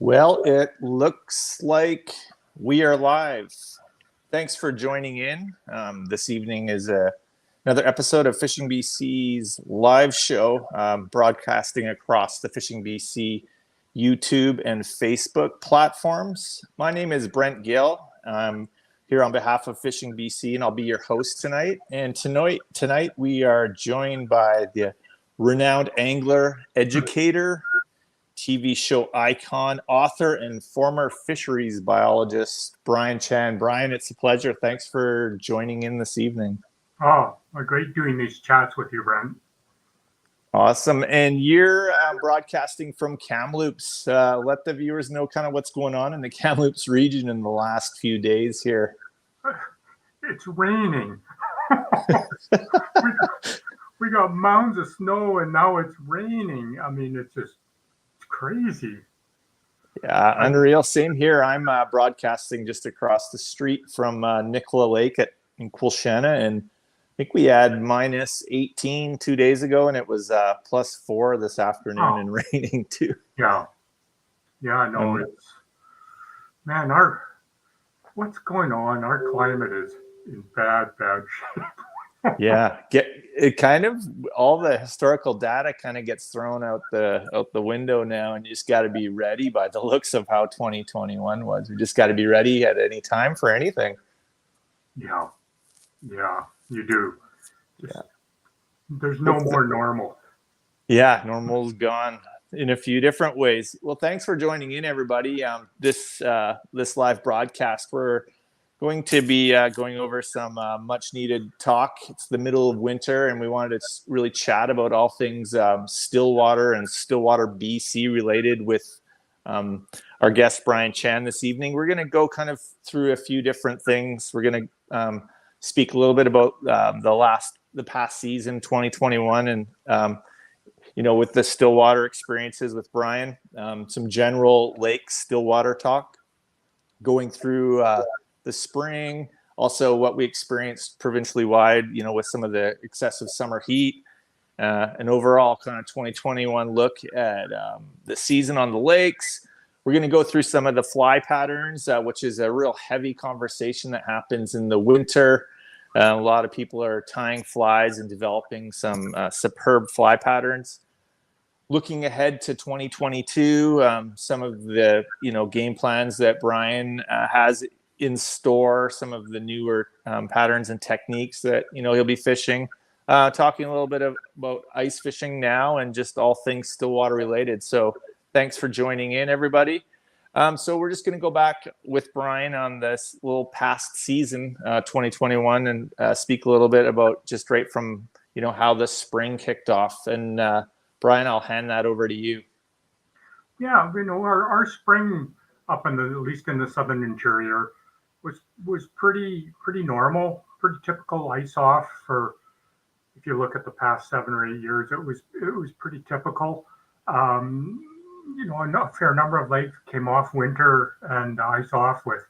Well, it looks like we are live. Thanks for joining in. This evening is another episode of Fishing BC's live show, broadcasting across the Fishing BC YouTube and Facebook platforms. My name is Brent Gill. I'm here on behalf of Fishing BC, and I'll be your host tonight. And tonight we are joined by the renowned angler, educator, TV show icon, author, and former fisheries biologist, Brian Chan. Brian, it's a pleasure. Thanks for joining in this evening. Oh, great doing these chats with you, Brent. Awesome. And you're broadcasting from Kamloops. Let the viewers know kind of what's going on in the Kamloops region in the last few days here. It's raining. we got mounds of snow, and now it's raining. I mean, it's crazy. Yeah, unreal. Same here. I'm broadcasting just across the street from Nicola Lake in Quilchena, and I think we had minus 18 2 days ago, and it was plus 4 this afternoon and raining too. Yeah, no, it's man. What's going on? Our climate is in bad shape. Yeah, it kind of all the historical data kind of gets thrown out the window now, and you just got to be ready. By the looks of how 2021 was, we just got to be ready at any time for anything. Yeah, you do. There's no more normal. Yeah, normal's gone in a few different ways. Well, thanks for joining in, everybody. This live broadcast, we're going to be going over some much needed talk. It's the middle of winter, and we wanted to really chat about all things Stillwater and Stillwater BC related with our guest Brian Chan this evening. We're going to go kind of through a few different things. We're going to speak a little bit about the past season 2021, and with the Stillwater experiences with Brian, some general lake Stillwater talk, going through the spring, also what we experienced provincially wide, with some of the excessive summer heat, an overall kind of 2021 look at the season on the lakes. We're going to go through some of the fly patterns, which is a real heavy conversation that happens in the winter. A lot of people are tying flies and developing some superb fly patterns. Looking ahead to 2022, some of the game plans that Brian has in store, some of the newer patterns and techniques that he'll be fishing, talking a little bit about ice fishing now and just all things Stillwater related. So thanks for joining in, everybody. So we're just going to go back with Brian on this little past season, 2021, and speak a little bit about just right from how the spring kicked off. And Brian, I'll hand that over to you. Yeah, our spring up at least in the southern interior was pretty normal, pretty typical ice off for, if you look at the past 7 or 8 years, it was pretty typical. A fair number of lakes came off winter and ice off with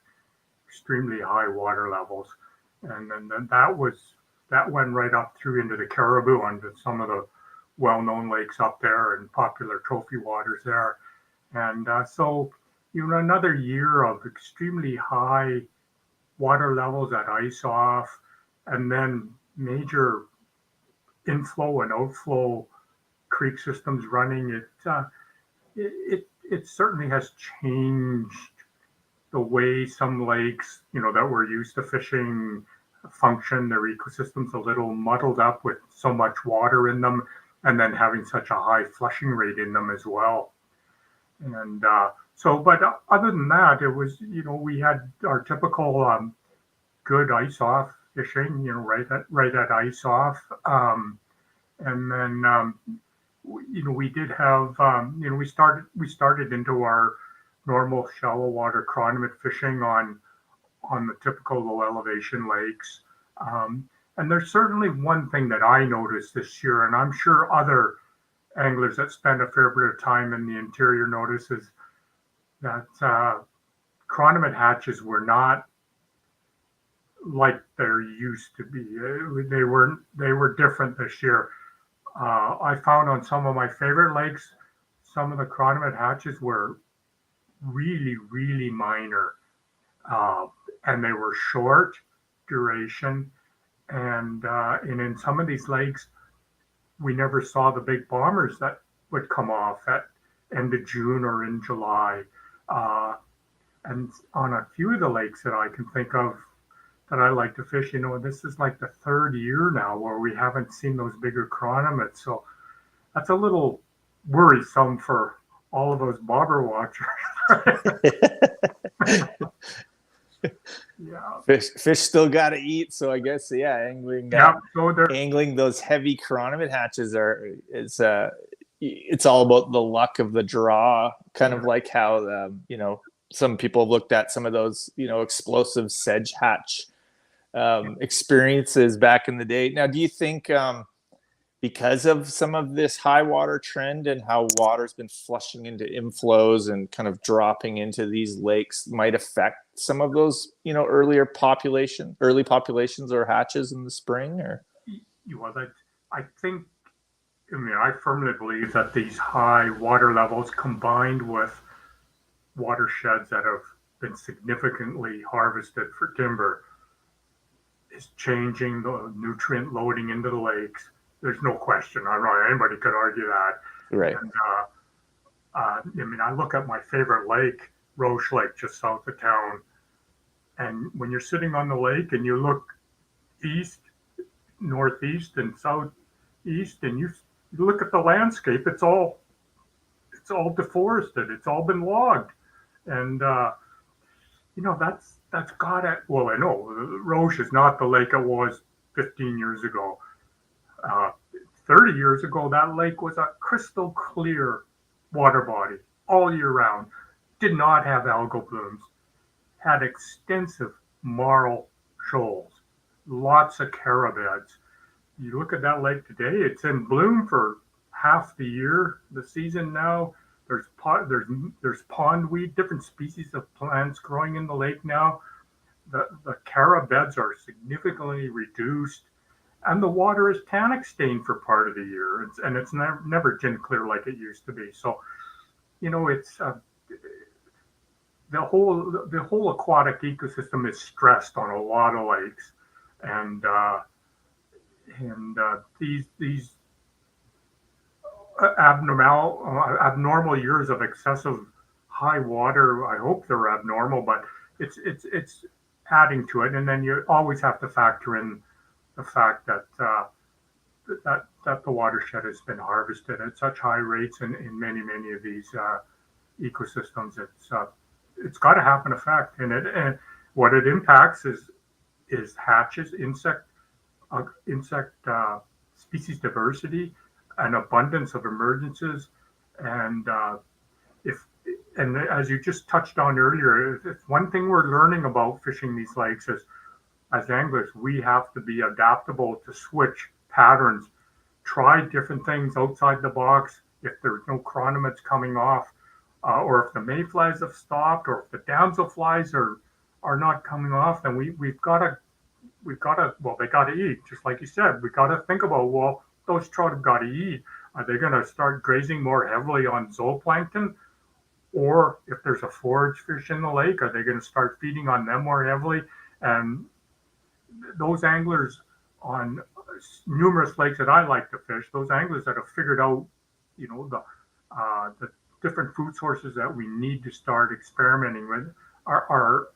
extremely high water levels, and then that went right up through into the Caribou, onto some of the well-known lakes up there and popular trophy waters there, and so another year of extremely high water levels at ice off, and then major inflow and outflow creek systems running. It certainly has changed the way some lakes, that we're used to fishing, function. Their ecosystems a little muddled up with so much water in them, and then having such a high flushing rate in them as well. And but other than that, it was, we had our typical good ice off fishing, right at ice off, and then we did have we started into our normal shallow water chronomet fishing on the typical low elevation lakes, and there's certainly one thing that I noticed this year, and I'm sure other anglers that spend a fair bit of time in the interior notices, that chronomet hatches were not like they're used to be. They were different this year. I found on some of my favorite lakes, some of the chronomet hatches were really, really minor. And they were short duration. And in some of these lakes, we never saw the big bombers that would come off at end of June or in July. Uh, and on a few of the lakes that I can think of that I like to fish, this is like the third year now where we haven't seen those bigger chironomids. So that's a little worrisome for all of those bobber watchers. Yeah. Fish still got to eat, so I guess angling. Yeah. So angling those heavy chironomid hatches it's all about the luck of the draw, kind of like how some people looked at some of those explosive sedge hatch experiences back in the day. Now, do you think because of some of this high water trend and how water's been flushing into inflows and kind of dropping into these lakes might affect some of those, early populations or hatches in the spring? Or I firmly believe that these high water levels combined with watersheds that have been significantly harvested for timber is changing the nutrient loading into the lakes. There's no question. I don't know anybody could argue that. Right. And I look at my favorite lake, Roche Lake, just south of town. And when you're sitting on the lake and you look east, northeast, and southeast, and you look at the landscape, it's all deforested. It's all been logged. And that's got it. Well, I know Roche is not the lake it was 15 years ago. 30 years ago, that lake was a crystal clear water body all year round. Did not have algal blooms. Had extensive marl shoals. Lots of carabeds. You look at that lake today, it's in bloom for half the year, the season now. There's pondweed, different species of plants growing in the lake now. The carabeds are significantly reduced, and the water is tannic stained for part of the year, and it's never gin clear like it used to be. So, it's the whole aquatic ecosystem is stressed on a lot of lakes, and these abnormal years of excessive high water. I hope they're abnormal, but it's adding to it. And then you always have to factor in the fact that the watershed has been harvested at such high rates in many of these ecosystems. It's got to have an effect, and what it impacts is hatches, insect species diversity, an abundance of emergences, and as you just touched on earlier, if one thing we're learning about fishing these lakes is, as anglers, we have to be adaptable to switch patterns, try different things outside the box. If there's no chironomids coming off, or if the mayflies have stopped, or if the damselflies are not coming off, then we've got to they got to eat, just like you said. We got to think about, well, those trout have got to eat. Are they going to start grazing more heavily on zooplankton? Or if there's a forage fish in the lake, are they going to start feeding on them more heavily? And those anglers on numerous lakes that I like to fish, those anglers that have figured out, the different food sources that we need to start experimenting with are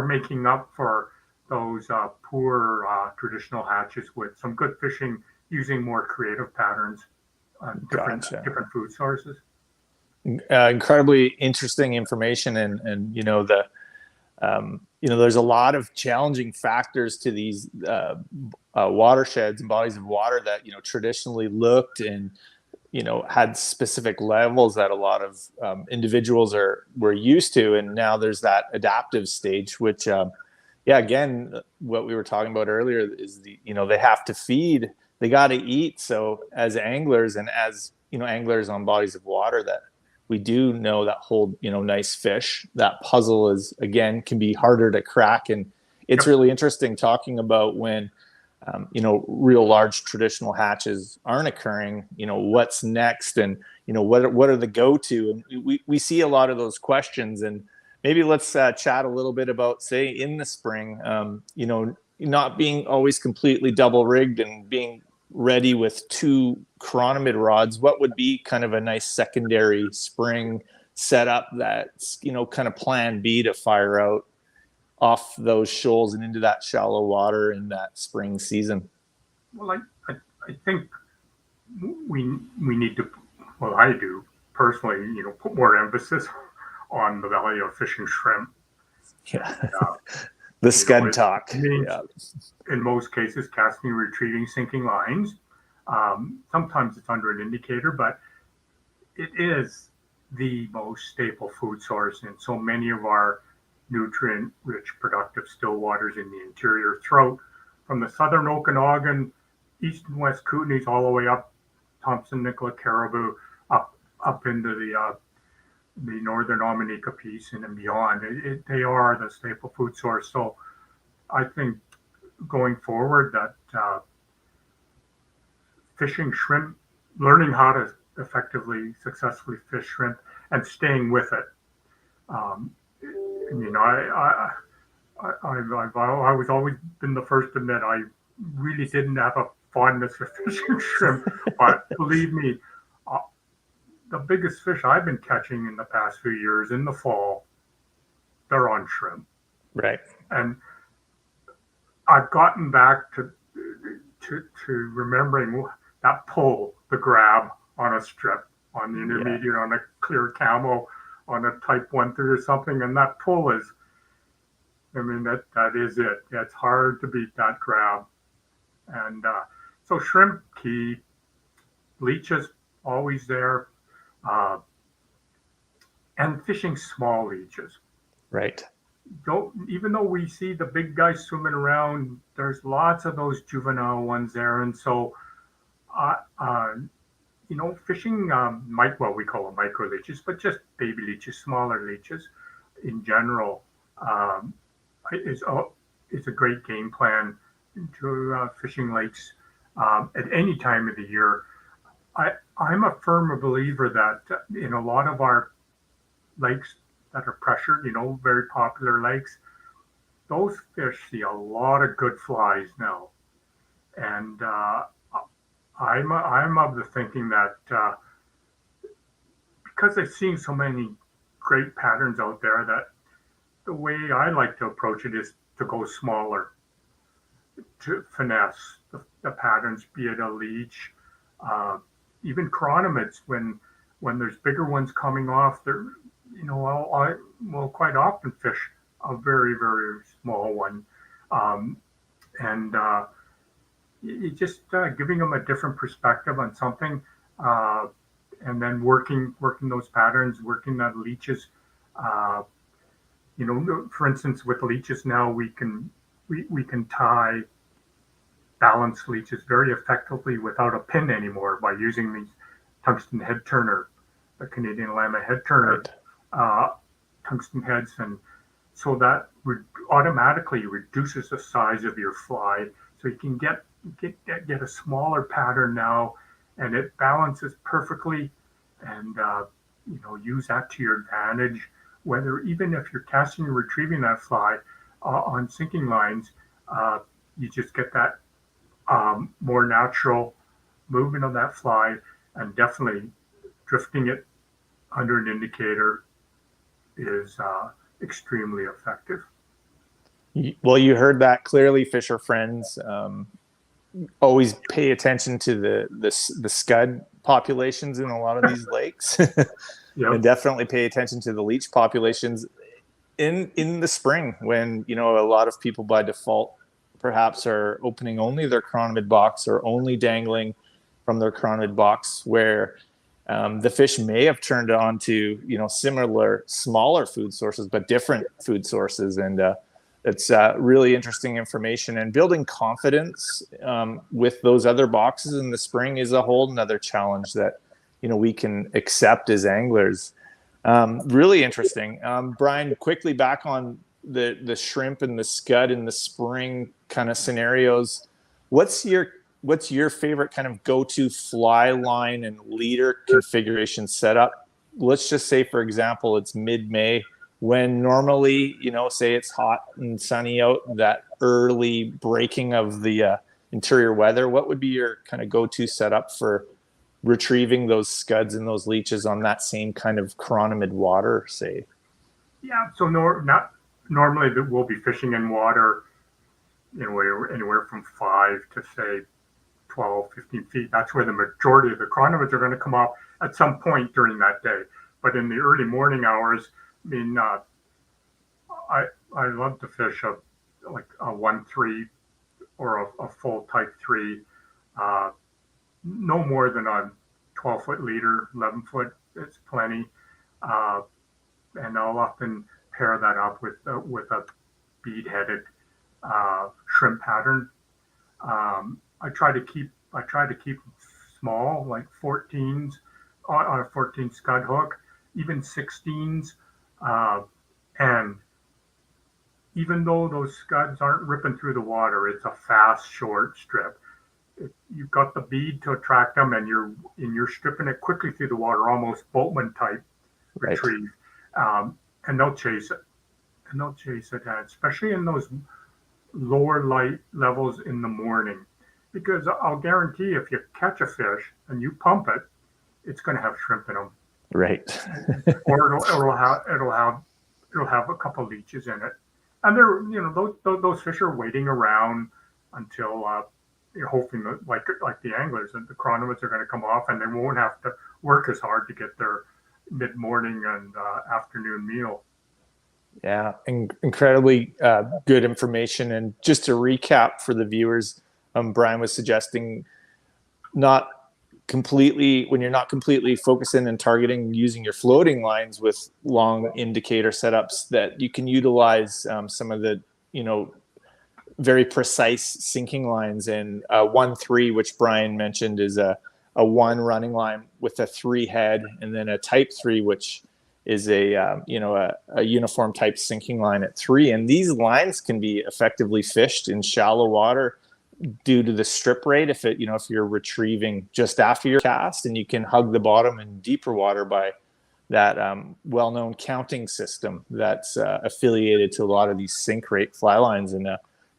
making up for those poor traditional hatches with some good fishing using more creative patterns on different food sources. Incredibly interesting information, and there's a lot of challenging factors to these watersheds and bodies of water that traditionally looked and had specific levels that a lot of individuals were used to, and now there's that adaptive stage, which again, what we were talking about earlier is they have to feed, they got to eat. So as anglers and as anglers on bodies of water that we do know that hold nice fish, that puzzle can be harder to crack. And it's really interesting talking about when real large traditional hatches aren't occurring, what's next. And what are the go-to? And we see a lot of those questions, and maybe let's chat a little bit about, say, in the spring, not being always completely double rigged and being ready with 2 chironomid rods. What would be kind of a nice secondary spring setup that's, kind of plan B to fire out off those shoals and into that shallow water in that spring season? Well, I think we need to, well, I do personally, put more emphasis on the value of fishing shrimp. Yeah. The scud talk. Yeah. In most cases, casting, retrieving, sinking lines. Sometimes it's under an indicator, but it is the most staple food source in so many of our nutrient-rich, productive still waters in the interior throat, from the southern Okanagan, east and west Kootenays, all the way up Thompson, Nicola, Caribou, up into the northern Dominica piece and beyond. They are the staple food source. So I think going forward that fishing shrimp, learning how to effectively, successfully fish shrimp and staying with it. I was always been the first to admit I really didn't have a fondness for fishing shrimp, but believe me, the biggest fish I've been catching in the past few years in the fall, they're on shrimp. Right. And I've gotten back to remembering that pull, the grab on a strip, on the intermediate, on a clear camo, on a type 130 or something, and that pull is, that is it. It's hard to beat that grab. And so shrimp key, leeches always there, and fishing small leeches. Right. Even though we see the big guys swimming around, there's lots of those juvenile ones there, and so fishing we call them micro leeches, but just baby leeches, smaller leeches in general, is a great game plan to fishing lakes at any time of the year. I'm a firm believer that in a lot of our lakes that are pressured, very popular lakes, those fish see a lot of good flies now. And I'm of the thinking that because they've seen so many great patterns out there, that the way I like to approach it is to go smaller, to finesse the patterns, be it a leech, even chironomids. When there's bigger ones coming off, I will quite often fish a very, very small one, and you just giving them a different perspective on something, and then working those patterns, working that leeches. For instance, with leeches now, we can tie balanced leeches very effectively without a pin anymore by using these tungsten head turner, the Canadian Lama head turner, tungsten heads, and so that automatically reduces the size of your fly, so you can get a smaller pattern now, and it balances perfectly, and use that to your advantage. Whether even if you're casting and retrieving that fly on sinking lines, you just get that more natural movement of that fly, and definitely drifting it under an indicator is extremely effective. Well, you heard that clearly, fisher friends. Always pay attention to the scud populations in a lot of these lakes. Yep. And definitely pay attention to the leech populations in the spring, when a lot of people by default perhaps are opening only their chironomid box or only dangling from their chironomid box, where the fish may have turned on to similar smaller food sources but different food sources. And it's really interesting information, and building confidence with those other boxes in the spring is a whole nother challenge that we can accept as anglers. Really interesting. Brian, quickly back on the shrimp and the scud in the spring kind of scenarios. What's your what's your favorite kind of go-to fly line and leader configuration setup? Let's just say, for example, it's mid-May, when normally, say it's hot and sunny out, that early breaking of the interior weather. What would be your kind of go-to setup for retrieving those scuds and those leeches on that same kind of chironomid water, say? Yeah, so not normally that we'll be fishing in water anywhere from 5 to say 12, 15 feet. That's where the majority of the chironomids are going to come up at some point during that day. But in the early morning hours, I mean, I love to fish like a 1-3 or a full type 3, no more than a 12-foot leader, 11-foot. It's plenty. And I'll often pair that up with a bead-headed shrimp pattern. I try to keep small, like 14s on a 14 scud hook, even 16s, and even though those scuds aren't ripping through the water, it's a fast, short strip. You've got the bead to attract them, and you're stripping it quickly through the water, almost boatman type retrieve, and they'll chase it, and especially in those lower light levels in the morning, because I'll guarantee if you catch a fish and you pump it, it's going to have shrimp in them, right? Or it'll have a couple leeches in it, and they're those fish are waiting around until you're hoping that like the anglers and the chironomids are going to come off, and they won't have to work as hard to get their mid-morning and afternoon meal. Yeah, incredibly good information. And just to recap for the viewers, Brian was suggesting when you're not completely focusing and targeting using your floating lines with long indicator setups, that you can utilize some of the, very precise sinking lines. And 1-3, which Brian mentioned, is a 1 running line with a 3 head, and then a type 3, which is a uniform type sinking line at 3. And these lines can be effectively fished in shallow water due to the strip rate. If you're retrieving just after your cast, and you can hug the bottom in deeper water by that well-known counting system that's affiliated to a lot of these sink rate fly lines, and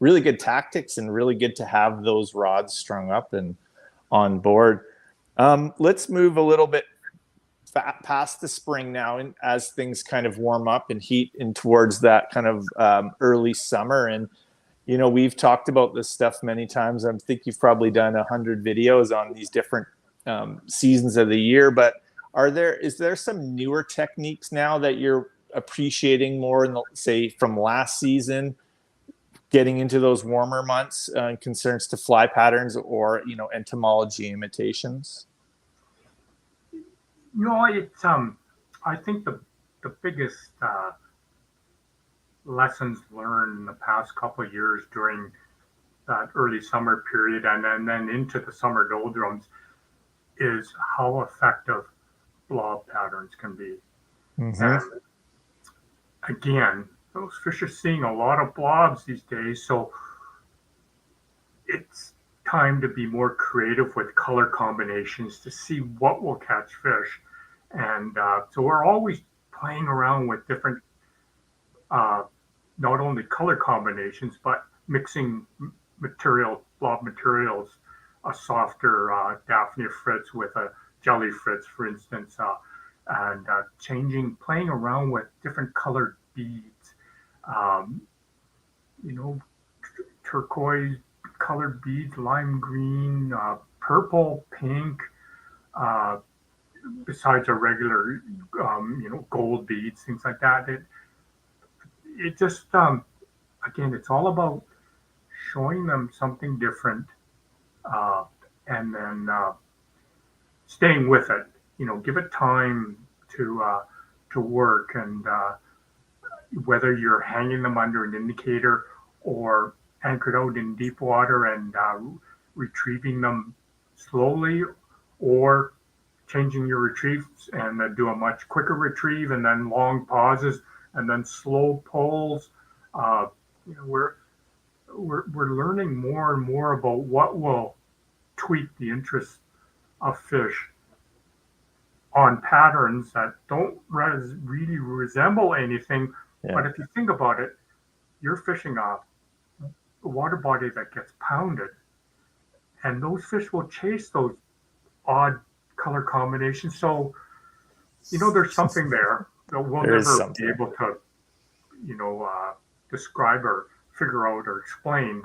really good tactics, and really good to have those rods strung up and on board. Let's move a little bit past the spring now, and as things kind of warm up and heat in towards that kind of early summer. And we've talked about this stuff many times. I think you've probably done 100 videos on these different seasons of the year, but is there some newer techniques now that you're appreciating more in say from last season, getting into those warmer months, concerns to fly patterns or entomology imitations? It's I think the biggest lessons learned in the past couple of years during that early summer period, and then into the summer doldrums, is how effective blob patterns can be. Mm-hmm. And again, those fish are seeing a lot of blobs these days, so it's time to be more creative with color combinations to see what will catch fish. And so we're always playing around with different, not only color combinations, but mixing blob materials, a softer Daphnia fritz with a jelly fritz, for instance, and playing around with different colored beads, turquoise colored beads, lime green, purple, pink, besides our regular, gold beads, things like that. It just, again, it's all about showing them something different, and then staying with it. Give it time to work, and whether you're hanging them under an indicator or anchored out in deep water and retrieving them slowly, or changing your retrieves and do a much quicker retrieve and then long pauses and then slow pulls. We're learning more and more about what will tweak the interest of fish on patterns that don't really resemble anything. Yeah. But if you think about it, you're fishing a water body that gets pounded, and those fish will chase those odd color combinations. So, there's something there that we'll There is never be something. able to, describe or figure out or explain.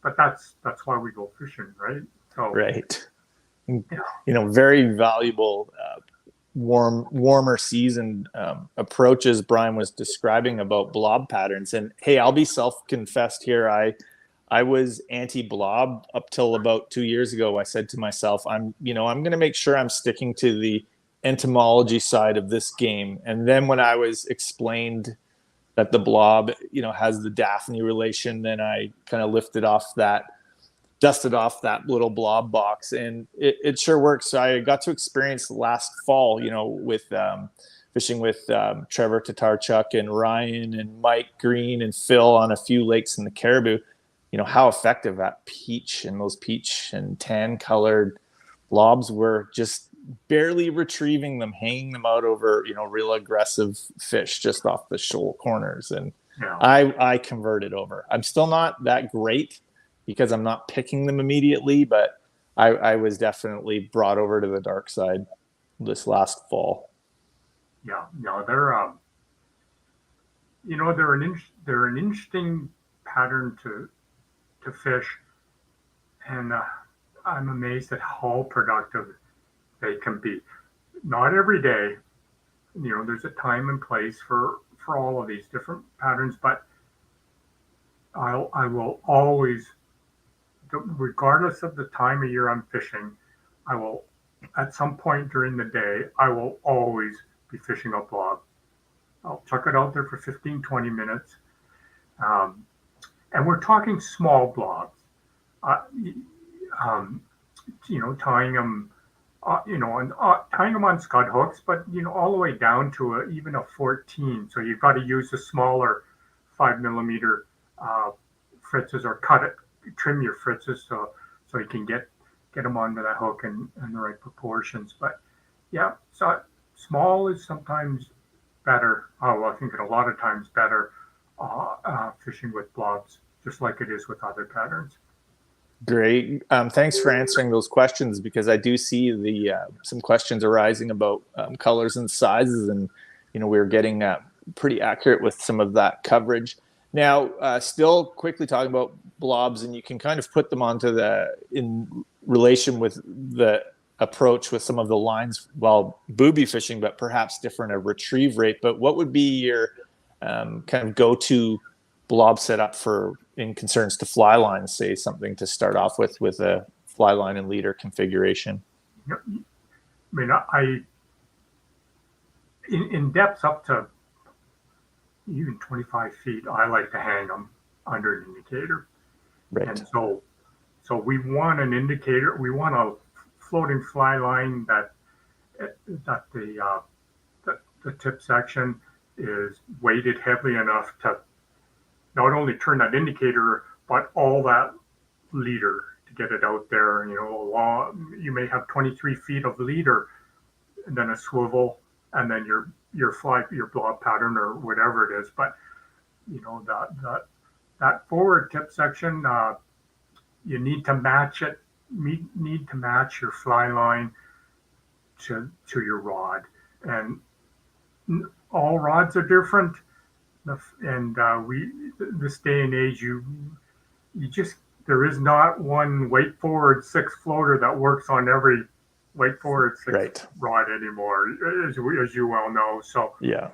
But that's why we go fishing, right? So, Right. yeah, Very valuable warmer season approaches Brian was describing about blob patterns. And hey, I'll be self-confessed here. I was anti-blob up till about 2 years ago. I said to myself, I'm going to make sure I'm sticking to the entomology side of this game. And then when I was explained that the blob, has the Daphne relation, then I kind of dusted off that little blob box, and it sure works. So I got to experience last fall, with fishing with Trevor Tatarchuk and Ryan and Mike Green and Phil on a few lakes in the Caribou, how effective that peach and tan colored blobs were, just barely retrieving them, hanging them out over, real aggressive fish just off the shoal corners. And yeah, I converted over. I'm still not that great because I'm not picking them immediately, but I was definitely brought over to the dark side this last fall. yeah. No, they're an interesting pattern to fish, and I'm amazed at how productive they can be. Not every day, there's a time and place for all of these different patterns, but I will always, regardless of the time of year I'm fishing, I will, at some point during the day, I will always be fishing a blob. I'll chuck it out there for 15, 20 minutes. Um, and we're talking small blobs, uh, um, tying them, tying them on scud hooks, but, all the way down to even a 14. So you've got to use the smaller 5 millimeter fritzes, or trim your fritzes so you can get them onto that hook in the right proportions. But yeah, so small is sometimes better. Oh, well, I think a lot of times better fishing with blobs, just like it is with other patterns. Great. Thanks for answering those questions, because I do see the some questions arising about colors and sizes, and we were getting pretty accurate with some of that coverage. Now, still quickly talking about blobs, and you can kind of put them in relation with the approach with some of the lines while booby fishing, but perhaps different a retrieve rate. But what would be your kind of go-to blob setup in concerns to fly lines, say something to start off with a fly line and leader configuration? I mean, in depths up to even 25 feet, I like to hang them under an indicator. Right. And so we want an indicator. We want a floating fly line that the tip section is weighted heavily enough to not only turn that indicator, but all that leader to get it out there. You may have 23 feet of leader, and then a swivel, and then your blob pattern or whatever it is. But that forward tip section, you need to match it. Need to match your fly line to your rod, and all rods are different. And this day and age, there is not one weight forward 6 floater that works on every weight forward 6 right. rod anymore, as you well know. So yeah,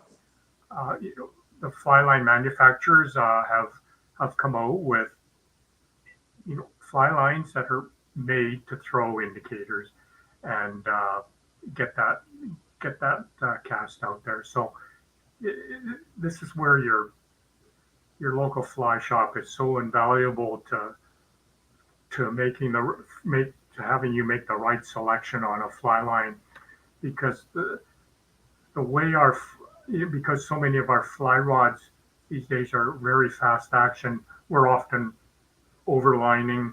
the fly line manufacturers have come out with fly lines that are made to throw indicators and get that cast out there. So this is where your local fly shop is so invaluable to having you make the right selection on a fly line, because the way because so many of our fly rods these days are very fast action, we're often overlining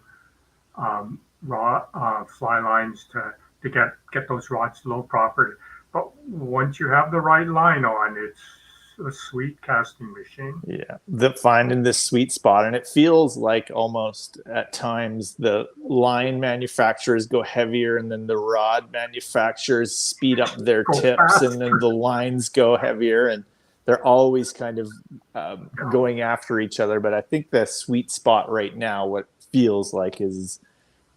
fly lines to get those rods low properly. But once you have the right line on, it's a sweet casting machine. Yeah, finding this sweet spot, and it feels like almost at times the line manufacturers go heavier, and then the rod manufacturers speed up their Go tips, fast. and then the lines go heavier, and they're always kind of going after each other. But I think the sweet spot right now, what feels like, is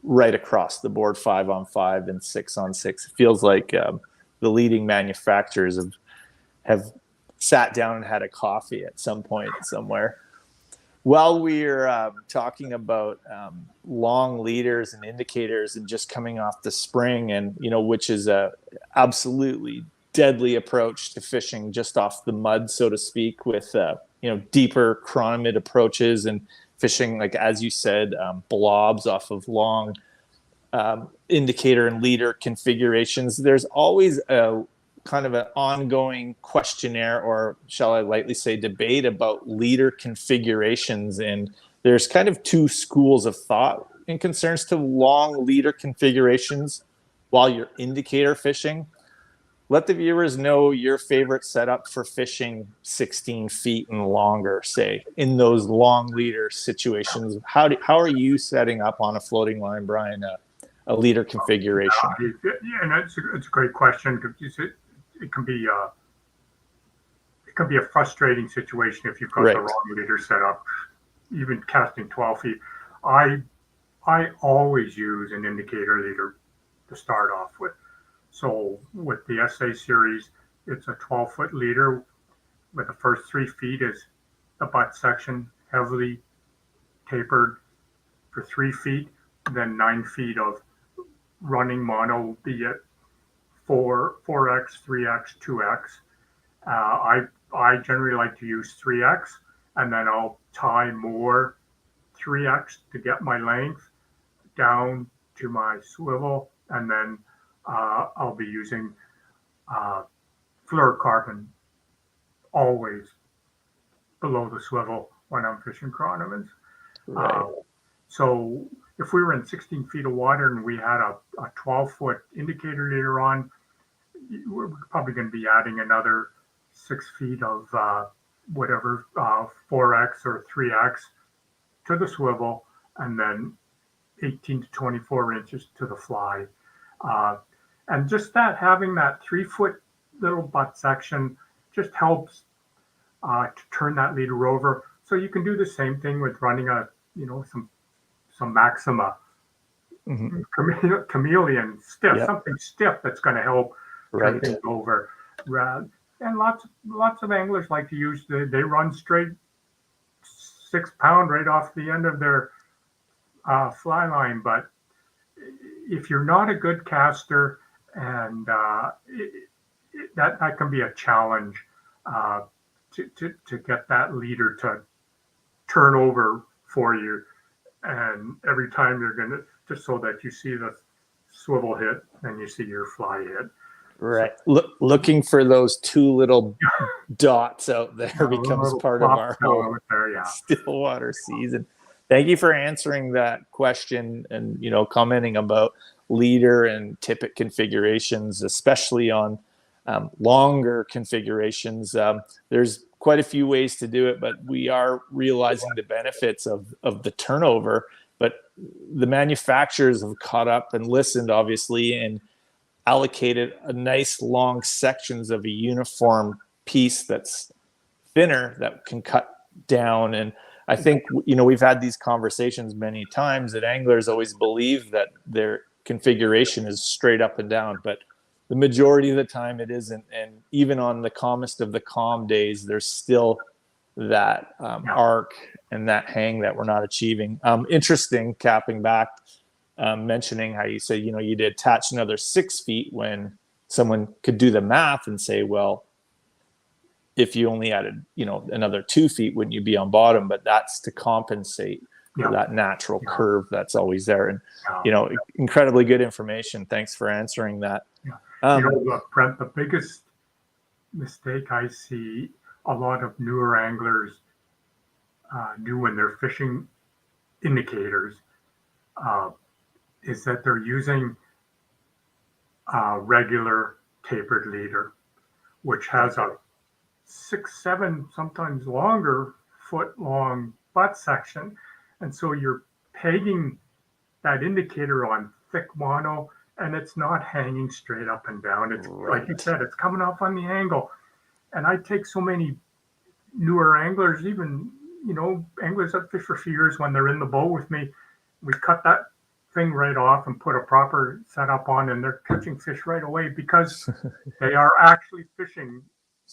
right across the board, 5-on-5 and 6-on-6. It feels like the leading manufacturers have sat down and had a coffee at some point somewhere. While we're talking about long leaders and indicators and just coming off the spring, and which is a absolutely deadly approach to fishing just off the mud, so to speak, with deeper chronomid approaches and fishing, like as you said, blobs off of long indicator and leader configurations. There's always a kind of an ongoing questionnaire, or shall I lightly say debate, about leader configurations. And there's kind of two schools of thought in concerns to long leader configurations while you're indicator fishing. Let the viewers know your favorite setup for fishing 16 feet and longer, say, in those long leader situations. How are you setting up on a floating line, Brian, a leader configuration? Yeah, and it's a great question, because it can be a frustrating situation if you've got the wrong leader set up, even casting 12 feet. I always use an indicator leader to start off with. So with the SA series, it's a 12-foot leader with the first 3 feet is the butt section, heavily tapered for 3 feet, then 9 feet of running mono, be it 4x, 3x, 2x. I generally like to use 3x, and then I'll tie more 3x to get my length down to my swivel, and then I'll be using fluorocarbon always below the swivel when I'm fishing chronomins. Right. So if we were in 16 feet of water and we had a 12-foot indicator leader on, we're probably going to be adding another 6 feet of whatever 4x or 3x to the swivel, and then 18 to 24 inches to the fly. And just that, having that 3-foot little butt section just helps to turn that leader over. So you can do the same thing with running some Maxima, chameleon stiff, something stiff that's going to help turn things over. And lots of anglers like to use they run straight 6-pound right off the end of their fly line. But if you're not a good caster, and that can be a challenge to get that leader to turn over for you, and every time you're going to, just so that you see the swivel hit and you see your fly hit. Right. Looking for those two little dots out there becomes part of our whole Stillwater season. Thank you for answering that question and, commenting about leader and tippet configurations, especially on longer configurations. There's quite a few ways to do it, but we are realizing the benefits of the turnover. But the manufacturers have caught up and listened, obviously, and allocated a nice long sections of a uniform piece that's thinner that can cut down. And I think, we've had these conversations many times that anglers always believe that their configuration is straight up and down, but the majority of the time it isn't. And even on the calmest of the calm days, there's still that arc and that hang that we're not achieving. Interesting, capping back, mentioning how you say, you'd attach another 6 feet when someone could do the math and say, well, if you only added, another 2 feet, wouldn't you be on bottom? But that's to compensate for that natural curve that's always there. And, incredibly good information. Thanks for answering that. Brent, the biggest mistake I see a lot of newer anglers do when they're fishing indicators is that they're using a regular tapered leader, which has a 6, 7, sometimes longer foot long butt section. And so you're pegging that indicator on thick mono, and it's not hanging straight up and down. It's like you said, it's coming off on the angle. And I take so many newer anglers, even, anglers that fish for a few years, when they're in the boat with me, we cut that thing right off and put a proper setup on, and they're catching fish right away because they are actually fishing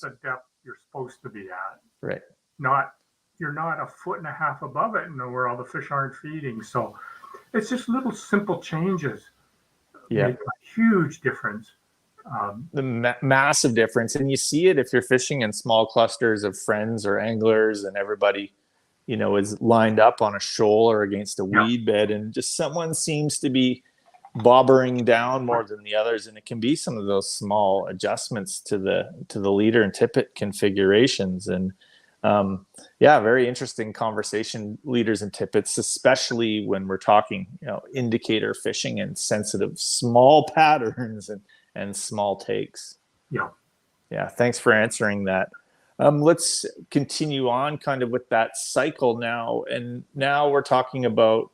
the depth you're supposed to be at. Right. You're not a foot and a half above it, where all the fish aren't feeding. So it's just little simple changes make a huge difference. The massive difference. And you see it if you're fishing in small clusters of friends or anglers, and everybody, is lined up on a shoal or against a weed bed, and just someone seems to be bobbering down more than the others. And it can be some of those small adjustments to the leader and tippet configurations. And very interesting conversation, leaders and tippets, especially when we're talking, indicator fishing and sensitive small patterns and small takes. Yeah. Thanks for answering that. Let's continue on kind of with that cycle now. And now we're talking about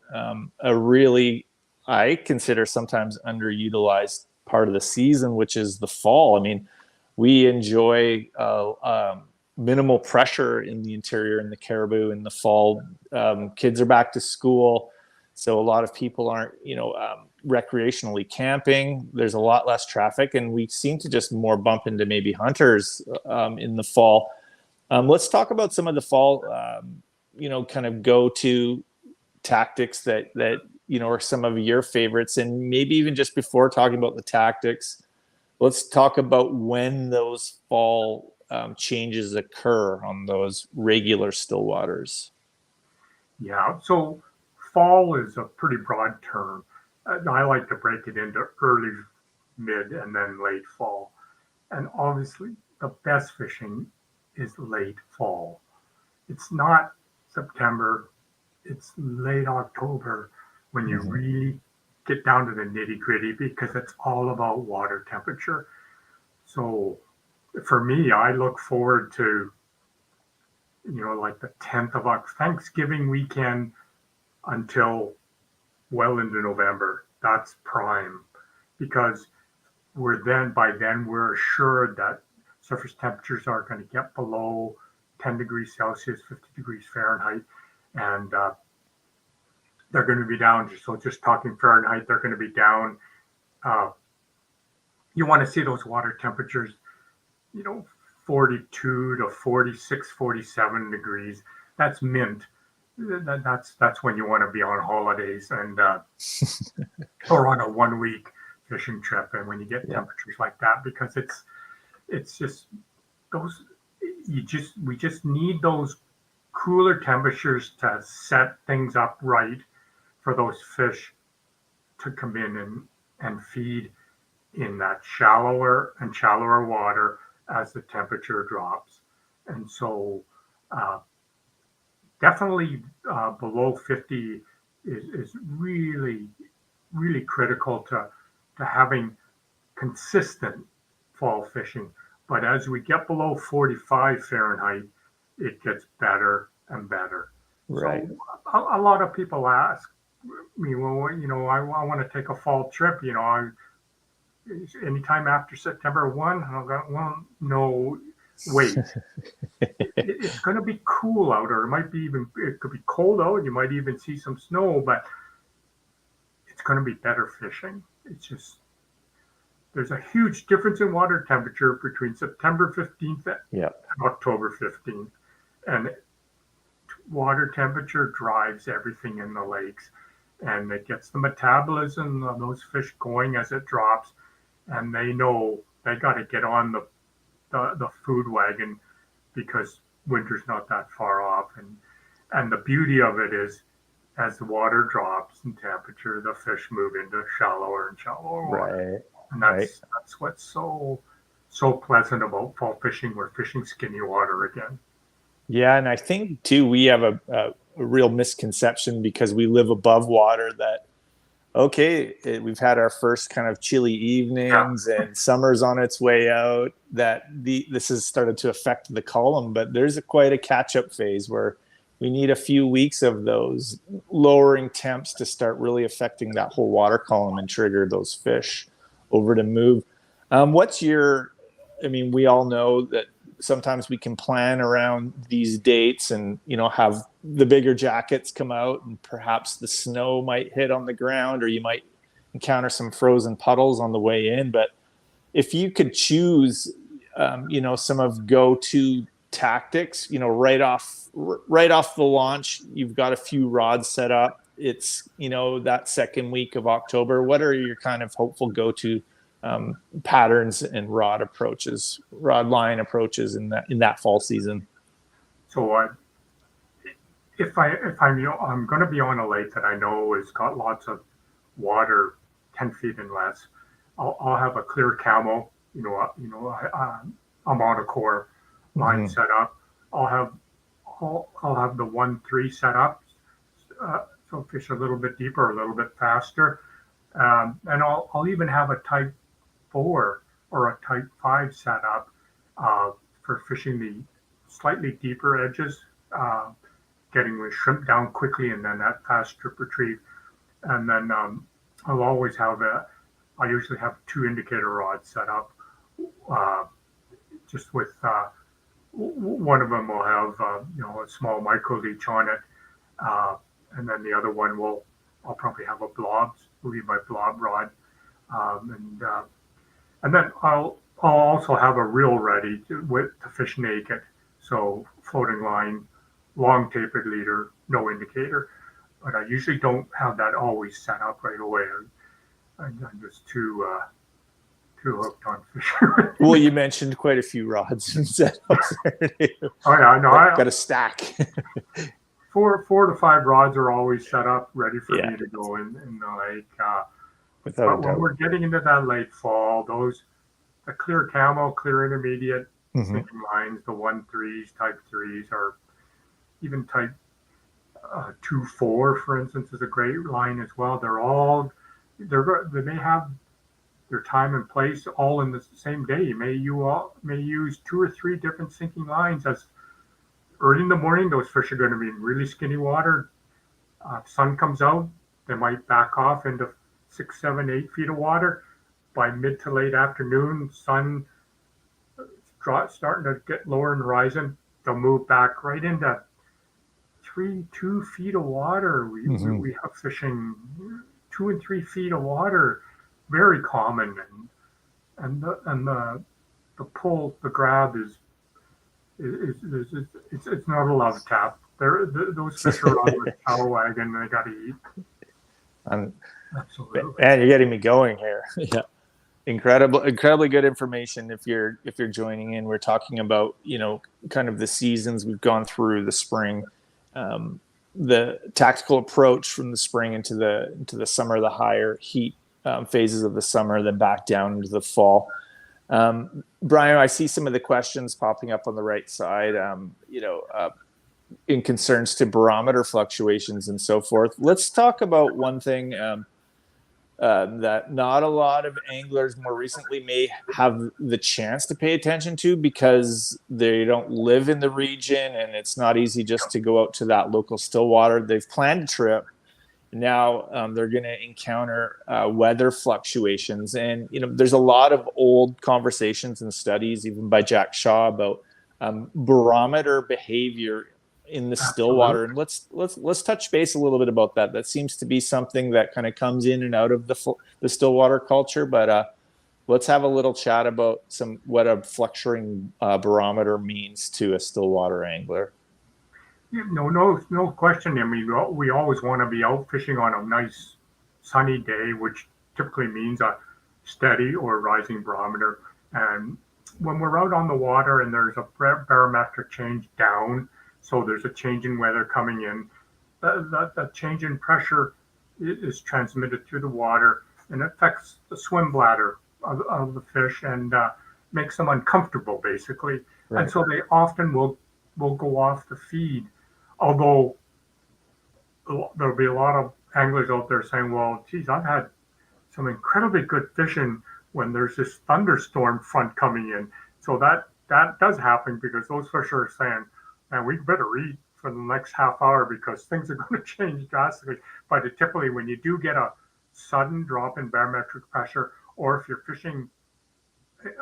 a really, I consider sometimes underutilized part of the season, which is the fall. I mean, we enjoy minimal pressure in the interior in the Caribou in the fall. Kids are back to school, so a lot of people aren't, recreationally camping. There's a lot less traffic, and we seem to just more bump into maybe hunters in the fall. Let's talk about some of the fall, kind of go-to tactics that are some of your favorites, and maybe even just before talking about the tactics, let's talk about when those fall changes occur on those regular still waters. Yeah, so fall is a pretty broad term. I like to break it into early, mid, and then late fall. And obviously, the best fishing is late fall. It's not September, it's late October when you really get down to the nitty-gritty, because it's all about water temperature. So for me, I look forward to, like the 10th of Thanksgiving weekend until well into November. That's prime, because by then we're assured that surface temperatures are going to get below 10 degrees Celsius, 50 degrees Fahrenheit, and they're going to be down. So just talking Fahrenheit, they're going to be down. You want to see those water temperatures, 42 to 46, 47 degrees. That's mint. That's when you want to be on holidays and or on a 1-week fishing trip. And when you get temperatures like that, because it's just those, we just need those cooler temperatures to set things up right for those fish to come in and feed in that shallower and shallower water as the temperature drops. And so definitely below 50 is really, really critical to having consistent fall fishing. But as we get below 45 Fahrenheit, it gets better and better. Right. So a lot of people ask me, well, I want to take a fall trip, anytime after September 1. And I'll go, well, no, wait. It's going to be cool out, or it could be cold out. You might even see some snow, but it's going to be better fishing. It's just, there's a huge difference in water temperature between September 15th and October 15th. And water temperature drives everything in the lakes, and it gets the metabolism of those fish going as it drops. And they know they got to get on the food wagon, because winter's not that far off. And the beauty of it is, as the water drops in temperature, the fish move into shallower and shallower water. Right. And that's what's so pleasant about fall fishing. We're fishing skinny water again. Yeah, and I think too we have a real misconception, because we live above water, that okay, we've had our first kind of chilly evenings and summer's on its way out, that this has started to affect the column, but there's quite a catch-up phase where we need a few weeks of those lowering temps to start really affecting that whole water column and trigger those fish over to move. We all know that sometimes we can plan around these dates and, have the bigger jackets come out and perhaps the snow might hit on the ground or you might encounter some frozen puddles on the way in. But if you could choose, some of go-to tactics, right off the launch, you've got a few rods set up. It's, that second week of October. What are your kind of hopeful go-to patterns and rod line approaches in that fall season? So I'm going to be on a lake that I know has got lots of water, 10 feet and less, I'll have a clear camo. I'm on a core line set up. I'll have the 1-3 set up, so fish a little bit deeper, a little bit faster, and I'll even have a type 4 or a type 5 set up for fishing the slightly deeper edges, getting the shrimp down quickly, and then that fast strip retrieve. And then I'll always have I usually have 2 indicator rods set up, just with one of them will have a small micro leech on it, and then the other one I'll probably have will be my blob rod, and then I'll also have a reel ready to fish naked, so floating line, long tapered leader, no indicator. But I usually don't have that always set up right away. I'm just too hooked on fishing. Well, you mentioned quite a few rods and setups there. Oh yeah, no, I've got a stack. 4 to 5 rods are always set up, ready for me to go in the lake. But when we're getting into that late fall, the clear camo, clear intermediate sinking lines, the 1-3s, type 3s, or even type 2-4, for instance, is a great line as well. They may have their time and place all in the same day. You may use 2 or 3 different sinking lines. As early in the morning, those fish are going to be in really skinny water. Sun comes out, they might back off into 6, 7, 8 feet of water. By mid to late afternoon, sun starting to get lower in the horizon, they'll move back right into 2 feet of water. We have fishing 2 and 3 feet of water, very common, and the pull, the grab it's not a love tap. Those fish are on the tail wagon. They got to eat. Absolutely. Man, you're getting me going here. Yeah. Incredibly good information. If you're joining in, we're talking about, kind of the seasons we've gone through, the spring, the tactical approach from the spring into the summer, the higher heat phases of the summer, then back down into the fall. Brian, I see some of the questions popping up on the right side, in concerns to barometer fluctuations and so forth. Let's talk about one thing that not a lot of anglers more recently may have the chance to pay attention to because they don't live in the region and it's not easy just to go out to that local Stillwater. They've planned a trip. Now they're going to encounter weather fluctuations. And, there's a lot of old conversations and studies, even by Jack Shaw, about barometer behavior in the Stillwater. And let's touch base a little bit about that. That seems to be something that kind of comes in and out of the Stillwater culture, but let's have a little chat about what a fluctuating barometer means to a Stillwater angler. No question. I mean, we always want to be out fishing on a nice sunny day, which typically means a steady or rising barometer. And when we're out on the water and there's a barometric change down, so there's a change in weather coming in, that change in pressure is transmitted through the water and affects the swim bladder of the fish and makes them uncomfortable, basically. Right. And so they often will go off the feed, although there'll be a lot of anglers out there saying, well, geez, I've had some incredibly good fishing when there's this thunderstorm front coming in. So that does happen because those fish are saying, man, we better eat for the next half hour because things are going to change drastically. But typically, when you do get a sudden drop in barometric pressure, or if you're fishing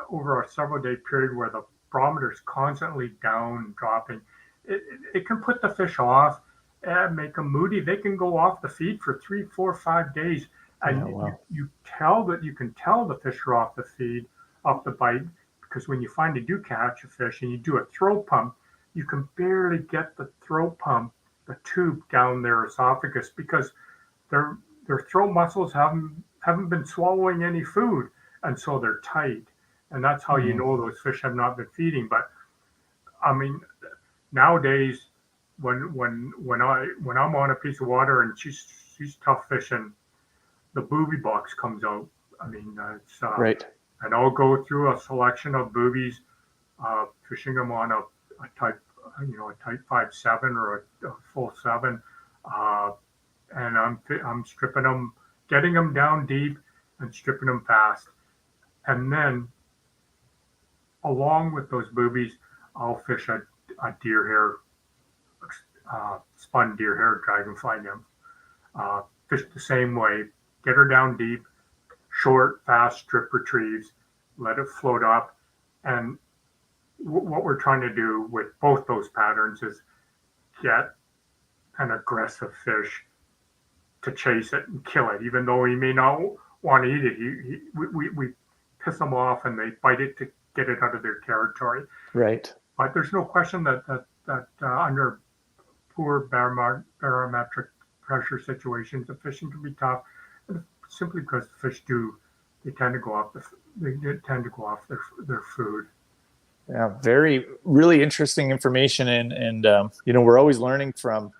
over a several day period where the barometer is constantly down dropping, it can put the fish off and make them moody. They can go off the feed for 3, 4, 5 days, and you can tell the fish are off the feed, off the bite, because when you finally do catch a fish and you do a throat pump, you can barely get the throat pump, the tube down their esophagus because their throat muscles haven't been swallowing any food, and so they're tight, and that's how you know those fish have not been feeding. But I mean, nowadays, when I'm on a piece of water and she's tough fishing, the booby box comes out. I mean, it's Right. and I'll go through a selection of boobies, fishing them on a type, a type 5-7 or a full 7, and I'm stripping them, getting them down deep, and stripping them fast, and then along with those boobies, I'll fish a deer hair, spun deer hair dragonfly nymph. Fish the same way, get her down deep, short, fast strip retrieves, let it float up. And what we're trying to do with both those patterns is get an aggressive fish to chase it and kill it, even though he may not want to eat it. We piss them off and they bite it to get it out of their territory. Right. But there's no question that under poor barometric pressure situations, the fishing can be tough, simply because the fish they tend to go off their food. Yeah, really interesting information, and we're always learning from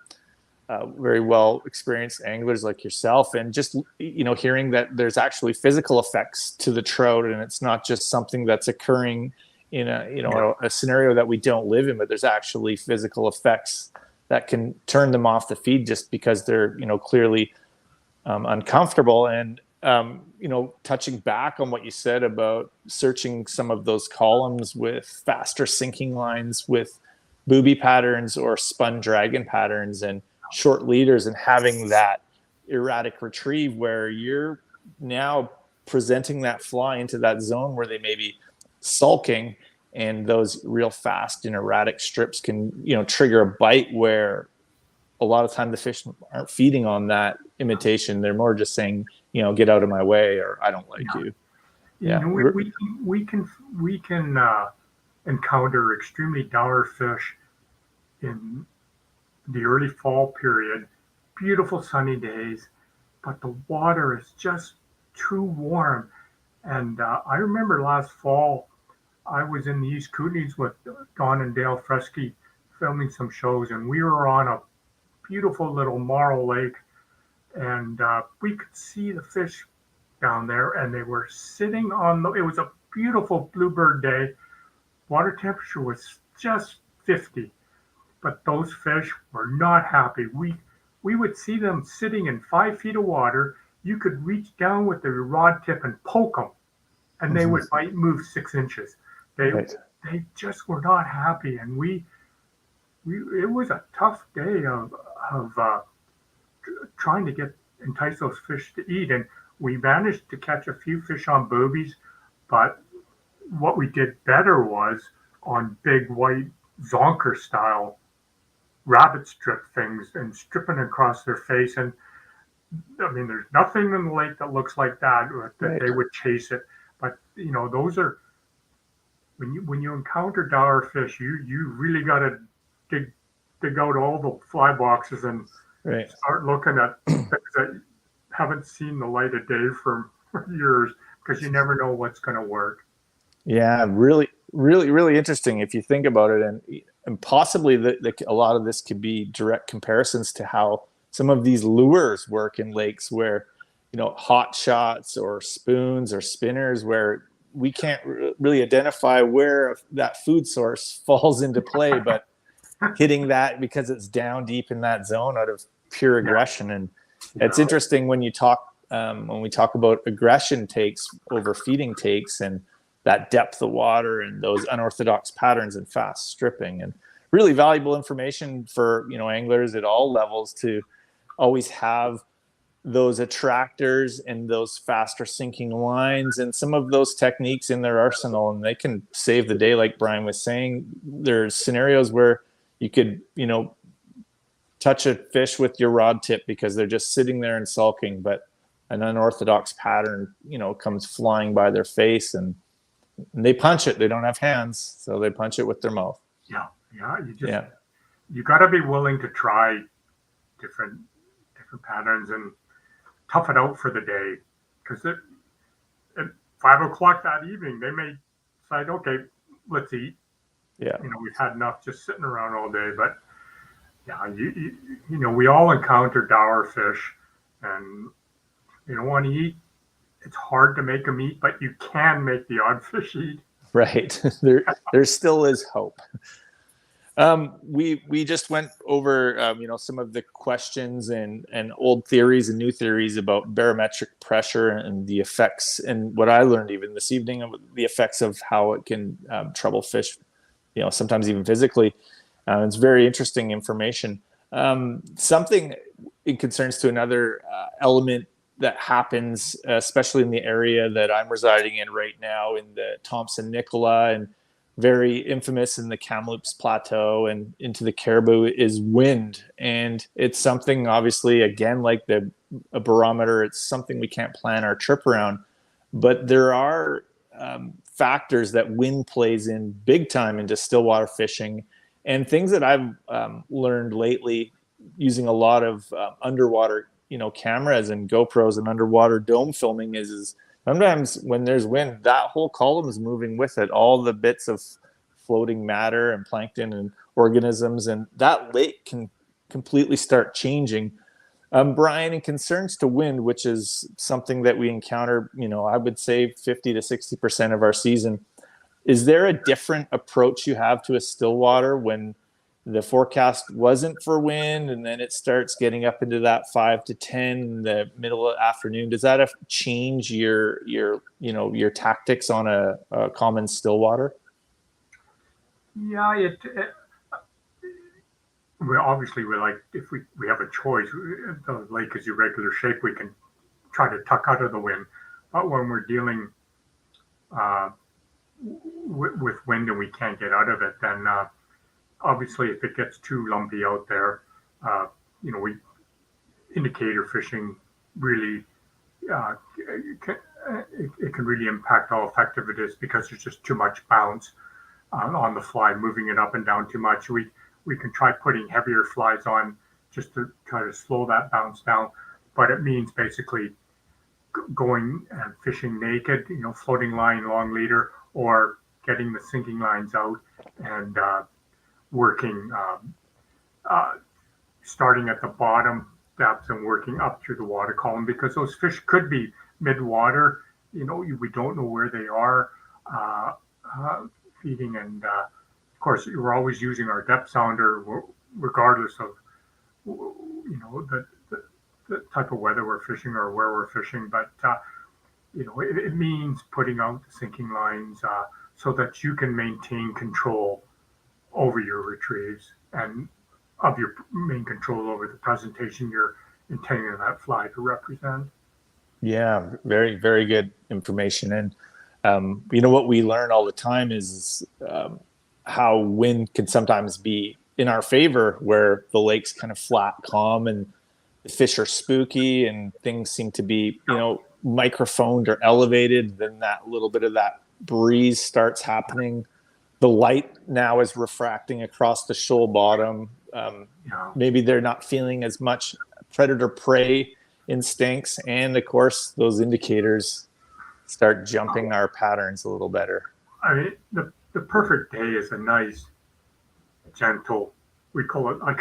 very well experienced anglers like yourself, and just hearing that there's actually physical effects to the trout, and it's not just something that's occurring in a scenario that we don't live in, but there's actually physical effects that can turn them off the feed just because they're clearly uncomfortable. And touching back on what you said about searching some of those columns with faster sinking lines with booby patterns or spun dragon patterns and short leaders, and having that erratic retrieve where you're now presenting that fly into that zone where they may be sulking, and those real fast and erratic strips can trigger a bite where a lot of time the fish aren't feeding on that imitation. They're more just saying, get out of my way, or I don't like you. Yeah. We can encounter extremely dour fish in the early fall period, beautiful sunny days, but the water is just too warm. And I remember last fall, I was in the East Kootenays with Don and Dale Fresky filming some shows, and we were on a beautiful little marl lake, and we could see the fish down there, and they were sitting it was a beautiful bluebird day. Water temperature was just 50, but those fish were not happy. We would see them sitting in 5 feet of water. You could reach down with the rod tip and poke them, and they might move 6 inches. They just were not happy, and it was a tough day of trying to entice those fish to eat, and we managed to catch a few fish on boobies, but what we did better was on big white zonker style rabbit strip things and stripping across their face. And I mean, there's nothing in the lake that looks like that they would chase it. But those are when you encounter dour fish, you really got to dig out all the fly boxes and start looking at things that haven't seen the light of day for years, because you never know what's going to work. Yeah, really, really, really interesting if you think about it, and possibly a lot of this could be direct comparisons to how some of these lures work in lakes where hot shots or spoons or spinners, where we can't really identify where that food source falls into play, but hitting that because it's down deep in that zone out of pure aggression. And It's interesting when you talk when we talk about aggression takes over feeding takes, and that depth of water and those unorthodox patterns and fast stripping, and really valuable information for anglers at all levels to always have those attractors and those faster sinking lines and some of those techniques in their arsenal, and they can save the day. Like Brian was saying, there's scenarios where you could touch a fish with your rod tip because they're just sitting there and sulking, but an unorthodox pattern comes flying by their face, and they punch it. They don't have hands, so they punch it with their mouth. You got to be willing to try different patterns and tough it out for the day, because at 5 o'clock that evening they may decide, okay, let's eat. We've had enough just sitting around all day. But we all encounter dour fish, and they don't want to eat. It's hard to make them eat, but you can make the odd fish eat. Right. There still is hope. We just went over some of the questions and old theories and new theories about barometric pressure and the effects, and what I learned even this evening of the effects of how it can trouble fish, sometimes even physically. It's very interesting information. Something it concerns to another element that happens, especially in the area that I'm residing in right now, in the Thompson Nicola, and very infamous in the Kamloops Plateau and into the Caribou, is wind. And it's something, obviously, again, like a barometer, it's something we can't plan our trip around. But there are factors that wind plays in big time into stillwater fishing, and things that I've learned lately using a lot of underwater cameras and GoPros and underwater dome filming is sometimes when there's wind, that whole column is moving with it, all the bits of floating matter and plankton and organisms, and that lake can completely start changing. Brian, in concerns to wind, which is something that we encounter, I would say 50 to 60% of our season, is there a different approach you have to a stillwater when the forecast wasn't for wind, and then it starts getting up into that 5 to 10 in the middle of the afternoon? Does that change your tactics on a common stillwater? Yeah, obviously we like, if we have a choice, the lake is irregular shape, we can try to tuck out of the wind. But when we're dealing with wind and we can't get out of it, then obviously, if it gets too lumpy out there, we indicator fishing really it can really impact how effective it is, because there's just too much bounce on the fly, moving it up and down too much. We can try putting heavier flies on just to try to slow that bounce down, but it means basically going and fishing naked, floating line, long leader, or getting the sinking lines out and working, starting at the bottom depths and working up through the water column, because those fish could be mid-water. We don't know where they are feeding, and of course, we're always using our depth sounder, regardless of the type of weather we're fishing or where we're fishing. But it means putting out the sinking lines so that you can maintain control over your retrieves and of your main control over the presentation you're intending that fly to represent. Yeah, very, very good information. And what we learn all the time is how wind can sometimes be in our favor, where the lake's kind of flat, calm, and the fish are spooky and things seem to be, microphoned or elevated. Then that little bit of that breeze starts happening. The light now is refracting across the shoal bottom. Maybe they're not feeling as much predator-prey instincts. And, of course, those indicators start jumping our patterns a little better. I mean, the perfect day is a nice, gentle, we call it, like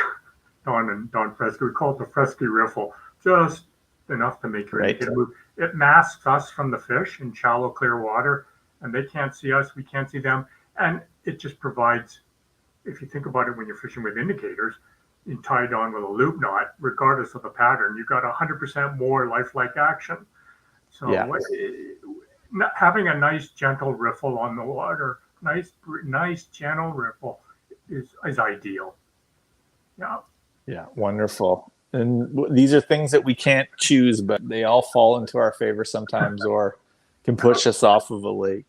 Don Fresky, we call it the Fresky riffle, just enough to make your indicator move. It masks us from the fish in shallow, clear water, and they can't see us, we can't see them. And it just provides, if you think about it, when you're fishing with indicators, and tied on with a loop knot, regardless of the pattern, you got 100% more lifelike action. So Yeah. Having a nice gentle riffle on the water, nice gentle riffle is ideal. Yeah. Yeah, wonderful. And these are things that we can't choose, but they all fall into our favor sometimes or can push us off of a lake.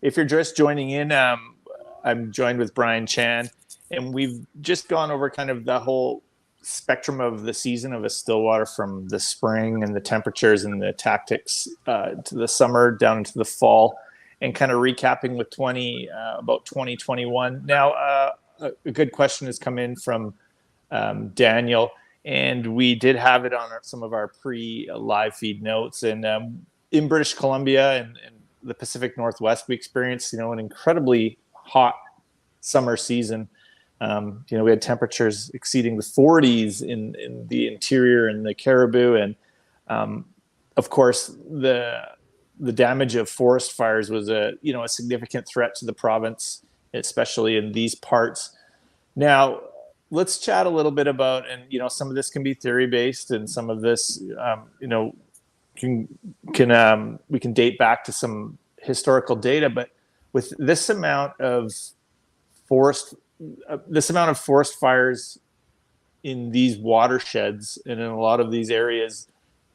If you're just joining in, I'm joined with Brian Chan, and we've just gone over kind of the whole spectrum of the season of a Stillwater, from the spring and the temperatures and the tactics to the summer down into the fall, and kind of recapping with about 2021. Now, a good question has come in from Daniel, and we did have it on some of our pre-live feed notes. And in British Columbia and the Pacific Northwest, we experienced, an incredibly hot summer season. We had temperatures exceeding the 40s in the interior and the Caribou, and of course the damage of forest fires was a significant threat to the province, especially in these parts. Now, let's chat a little bit about, and some of this can be theory based, and some of this we can date back to some historical data, but with this amount of forest fires in these watersheds and in a lot of these areas,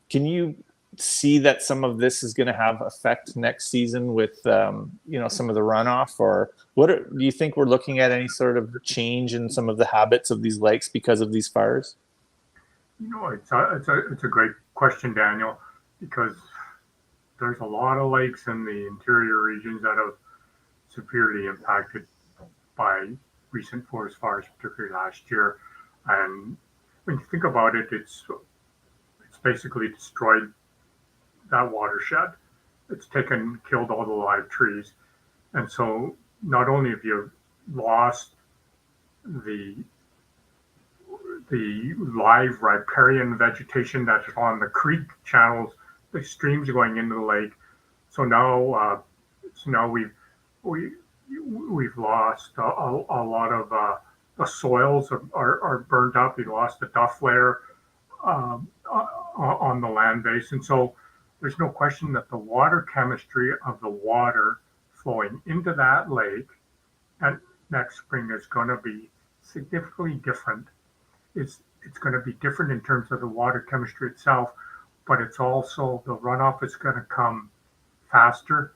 can you see that some of this is going to have effect next season with some of the runoff? Or do you think we're looking at any sort of change in some of the habits of these lakes because of these fires? It's a great question, Daniel, because there's a lot of lakes in the interior regions that have severely impacted by recent forest fires, particularly last year. And when you think about it, it's basically destroyed that watershed. It's killed all the live trees. And so not only have you lost the live riparian vegetation that's on the creek channels, the streams going into the lake. So now we've lost a lot of the soils are burned up. We lost the duff layer on the land base, and so there's no question that the water chemistry of the water flowing into that lake and next spring is going to be significantly different. It's going to be different in terms of the water chemistry itself, but it's also the runoff is going to come faster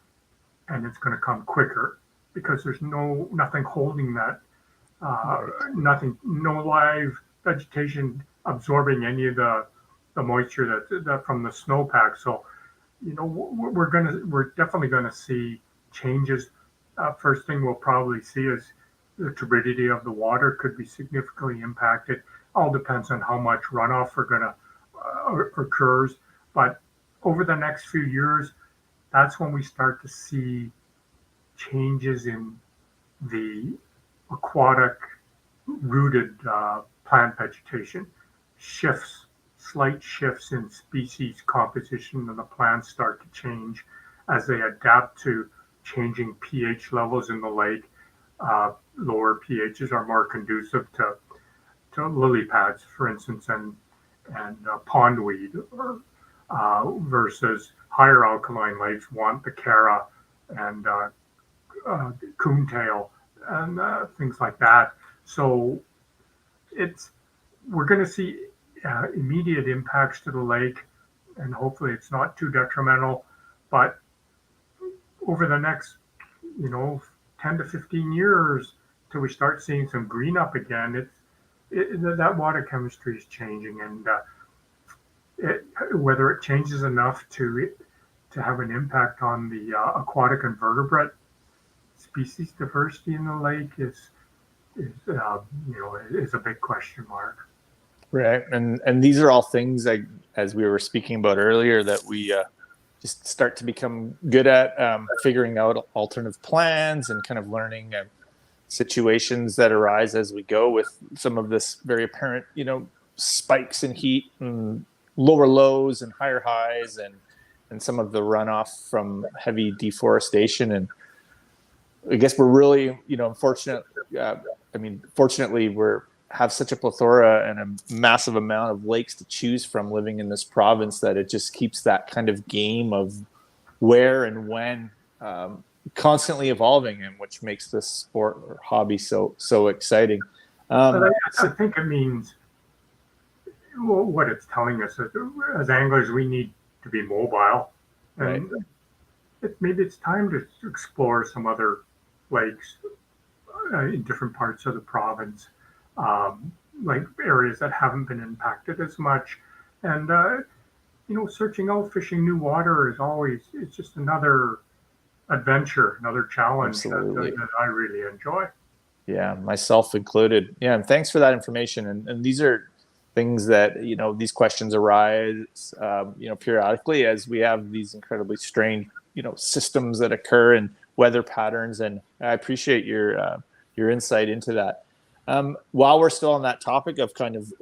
and it's going to come quicker because there's nothing holding that, no live vegetation absorbing any of the moisture that from the snowpack. So, we're definitely going to see changes. First thing we'll probably see is the turbidity of the water could be significantly impacted. All depends on how much runoff occurs. But over the next few years, that's when we start to see changes in the aquatic rooted plant vegetation, slight shifts in species composition, and the plants start to change as they adapt to changing pH levels in the lake. Lower pHs are more conducive to lily pads, for instance, and pondweed, versus higher alkaline lakes want the Cara and coontail and things like that. So we're going to see immediate impacts to the lake, and hopefully it's not too detrimental. But over the next 10 to 15 years till we start seeing some green up again, that water chemistry is changing, and whether it changes enough to have an impact on the aquatic and vertebrate species diversity in the lake is a big question mark. Right, and these are all things like, as we were speaking about earlier, that we just start to become good at figuring out alternative plans and kind of learning situations that arise as we go with some of this very apparent, spikes in heat and lower lows and higher highs and some of the runoff from heavy deforestation. And I guess we're really, fortunate. Fortunately, we're have such a plethora and a massive amount of lakes to choose from living in this province that it just keeps that kind of game of where and when constantly evolving, and which makes this sport or hobby so exciting. But I think it means what it's telling us is, as anglers, we need to be mobile, and maybe it's time to explore some other lakes in different parts of the province, like areas that haven't been impacted as much. And searching out, fishing new water it's just another adventure, another challenge that I really enjoy. Yeah, myself included. Yeah, and thanks for that information. And these are things that, these questions arise, periodically as we have these incredibly strange, systems that occur and weather patterns. And I appreciate your insight into that. While we're still on that topic of kind of,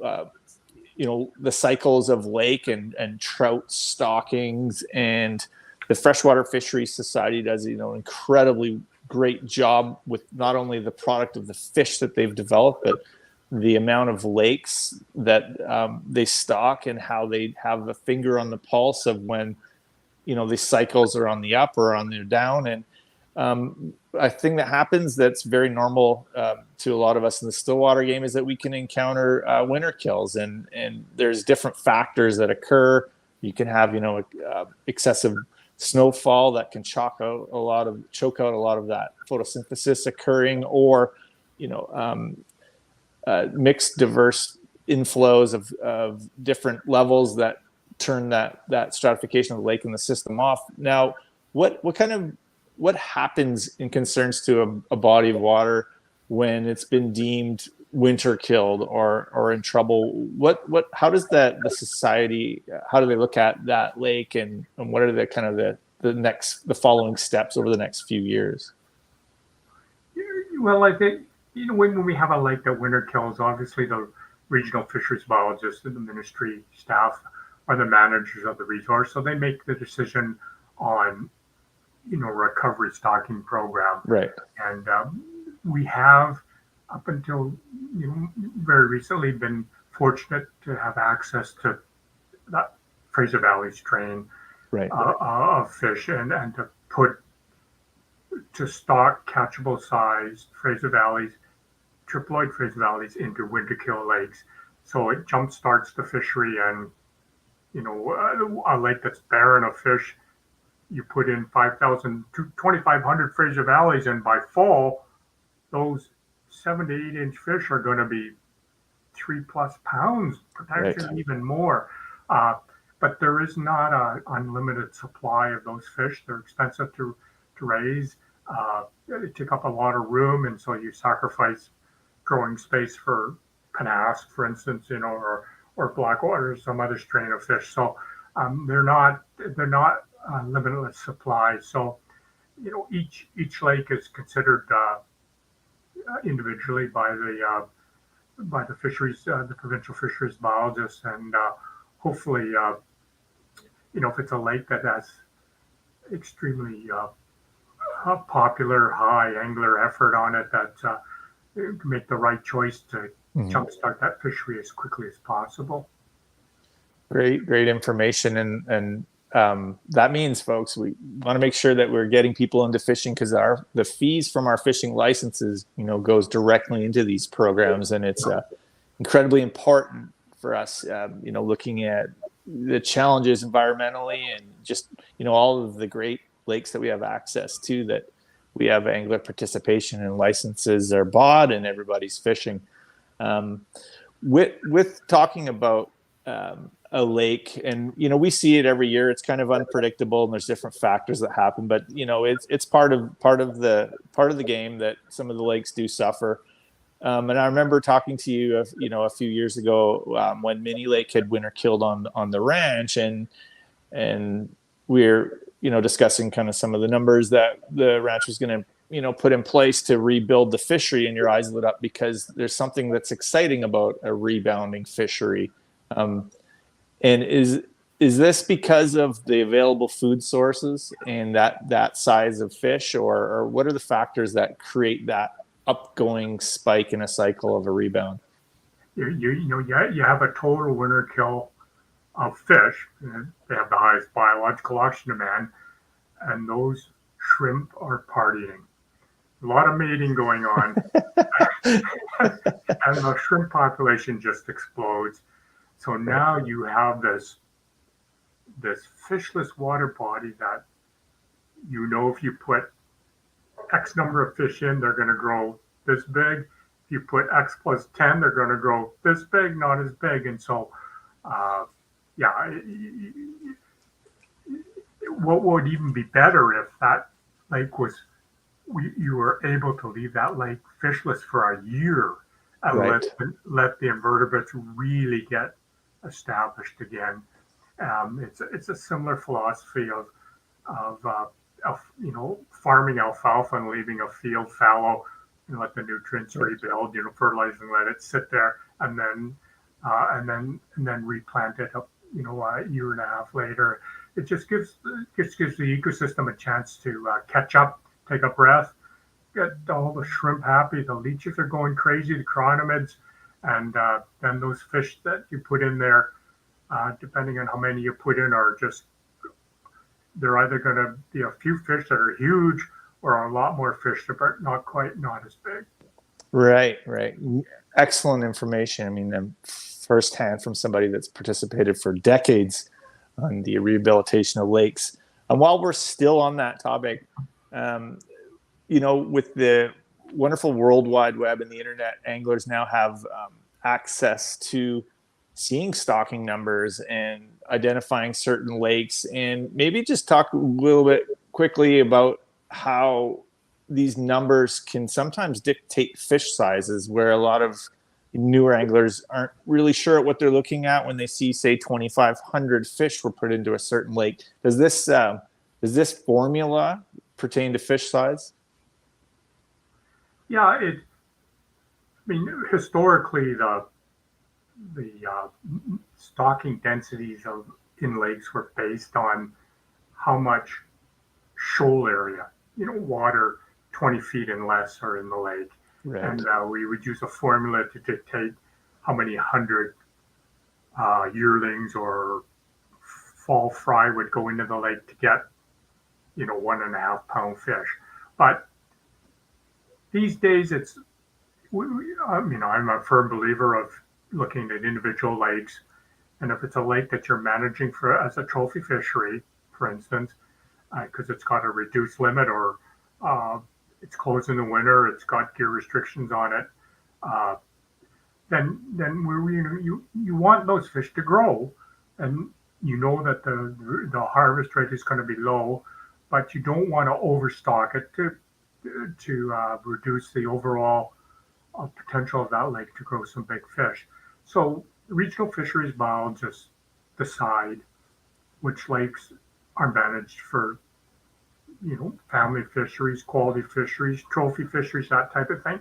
the cycles of lake and trout stockings, and the Freshwater Fisheries Society does, incredibly great job with not only the product of the fish that they've developed, but the amount of lakes that they stock, and how they have a finger on the pulse of when, these cycles are on the up or on the down. And a thing that happens that's very normal to a lot of us in the Stillwater game is that we can encounter winter kills, and there's different factors that occur. You can have, excessive snowfall that can choke out a lot of that photosynthesis occurring, or mixed diverse inflows of different levels that turn that stratification of the lake and the system off. Now, what happens in concerns to a body of water when it's been deemed winter killed or in trouble? How does the society, how do they look at that lake, and what are the kind of the following steps over the next few years? Well, I think, when we have a lake that winter kills, obviously the regional fisheries biologists and the ministry staff are the managers of the resource, so they make the decision on recovery stocking program. Right. And we have, up until very recently, been fortunate to have access to that Fraser Valley strain of fish, and to stock catchable sized Fraser Valleys, triploid Fraser Valleys, into winter kill lakes. So it jump starts the fishery, and a lake that's barren of fish, you put in 5,000 to 2,500 Fraser Valleys, and by fall, those 7 to 8 inch fish are going to be 3+ pounds, potentially even more. But there is not an unlimited supply of those fish. They're expensive to raise. They take up a lot of room, and so you sacrifice growing space for panask, for instance, or blackwater, or some other strain of fish. So they're not limitless supply. So each lake is considered individually by the fisheries, the provincial fisheries biologists, and hopefully, if it's a lake that has extremely popular, high angler effort on it, that make the right choice to jumpstart that fishery as quickly as possible. Great information, and that means, folks, we want to make sure that we're getting people into fishing, because the fees from our fishing licenses, goes directly into these programs, and it's incredibly important for us, looking at the challenges environmentally, and just all of the great lakes that we have access to, that we have angler participation, and licenses are bought, and everybody's fishing. With talking about a lake, and we see it every year. It's kind of unpredictable, and there's different factors that happen, but it's part of the game that some of the lakes do suffer. And I remember talking to you, a few years ago, when Mini Lake had winter killed on the ranch, and we're discussing kind of some of the numbers that the ranch was going to put in place to rebuild the fishery, and your eyes lit up, because there's something that's exciting about a rebounding fishery. And is this because of the available food sources and that size of fish, or what are the factors that create that upgoing spike in a cycle of a rebound? you have a total winter kill of fish. And they have the highest biological oxygen demand, and those shrimp are partying. A lot of mating going on, and the shrimp population just explodes. So now you have this fishless water body that if you put X number of fish in, they're going to grow this big. If you put X plus 10, they're going to grow this big, not as big. And so, yeah, what would even be better if that lake you were able to leave that lake fishless for a year and Right. let the invertebrates really get established again. It's a similar philosophy of farming alfalfa and leaving a field fallow and let the nutrients rebuild. Fertilize and let it sit there, and then replant it up. A year and a half later, it just gives the ecosystem a chance to catch up, take a breath, get all the shrimp happy. The leeches are going crazy, the chironomids, and then those fish that you put in there, depending on how many you put in, they're either going to be a few fish that are huge or a lot more fish that are not as big. Right. Excellent information. I mean, firsthand from somebody that's participated for decades on the rehabilitation of lakes. And while we're still on that topic, with the wonderful World Wide Web and the internet, anglers now have access to seeing stocking numbers and identifying certain lakes. And maybe just talk a little bit quickly about how these numbers can sometimes dictate fish sizes, where a lot of newer anglers aren't really sure what they're looking at when they see, say, 2,500 fish were put into a certain lake. Does this formula pertain to fish size? Yeah, historically the stocking densities in lakes were based on how much shoal area, water 20 feet and less are in the lake. Right. And we would use a formula to dictate how many hundred yearlings or fall fry would go into the lake to get, 1.5 pound fish. But these days I'm a firm believer of looking at individual lakes. And if it's a lake that you're managing as a trophy fishery, for instance, because it's got a reduced limit or it's closed in the winter, it's got gear restrictions on it, then you want those fish to grow, and that the harvest rate is going to be low, but you don't want to overstock it to reduce the overall potential of that lake to grow some big fish. So regional fisheries biologists decide which lakes are managed for family fisheries, quality fisheries, trophy fisheries, that type of thing.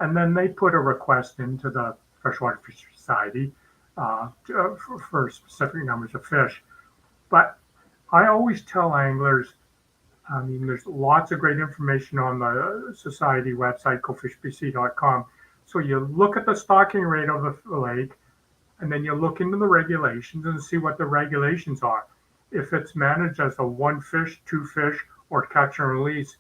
And then they put a request into the Freshwater Fisheries Society for specific numbers of fish. But I always tell anglers, there's lots of great information on the society website, gofishbc.com. So you look at the stocking rate of the lake, and then you look into the regulations and see what the regulations are. If it's managed as a 1 fish, 2 fish, or catch and release,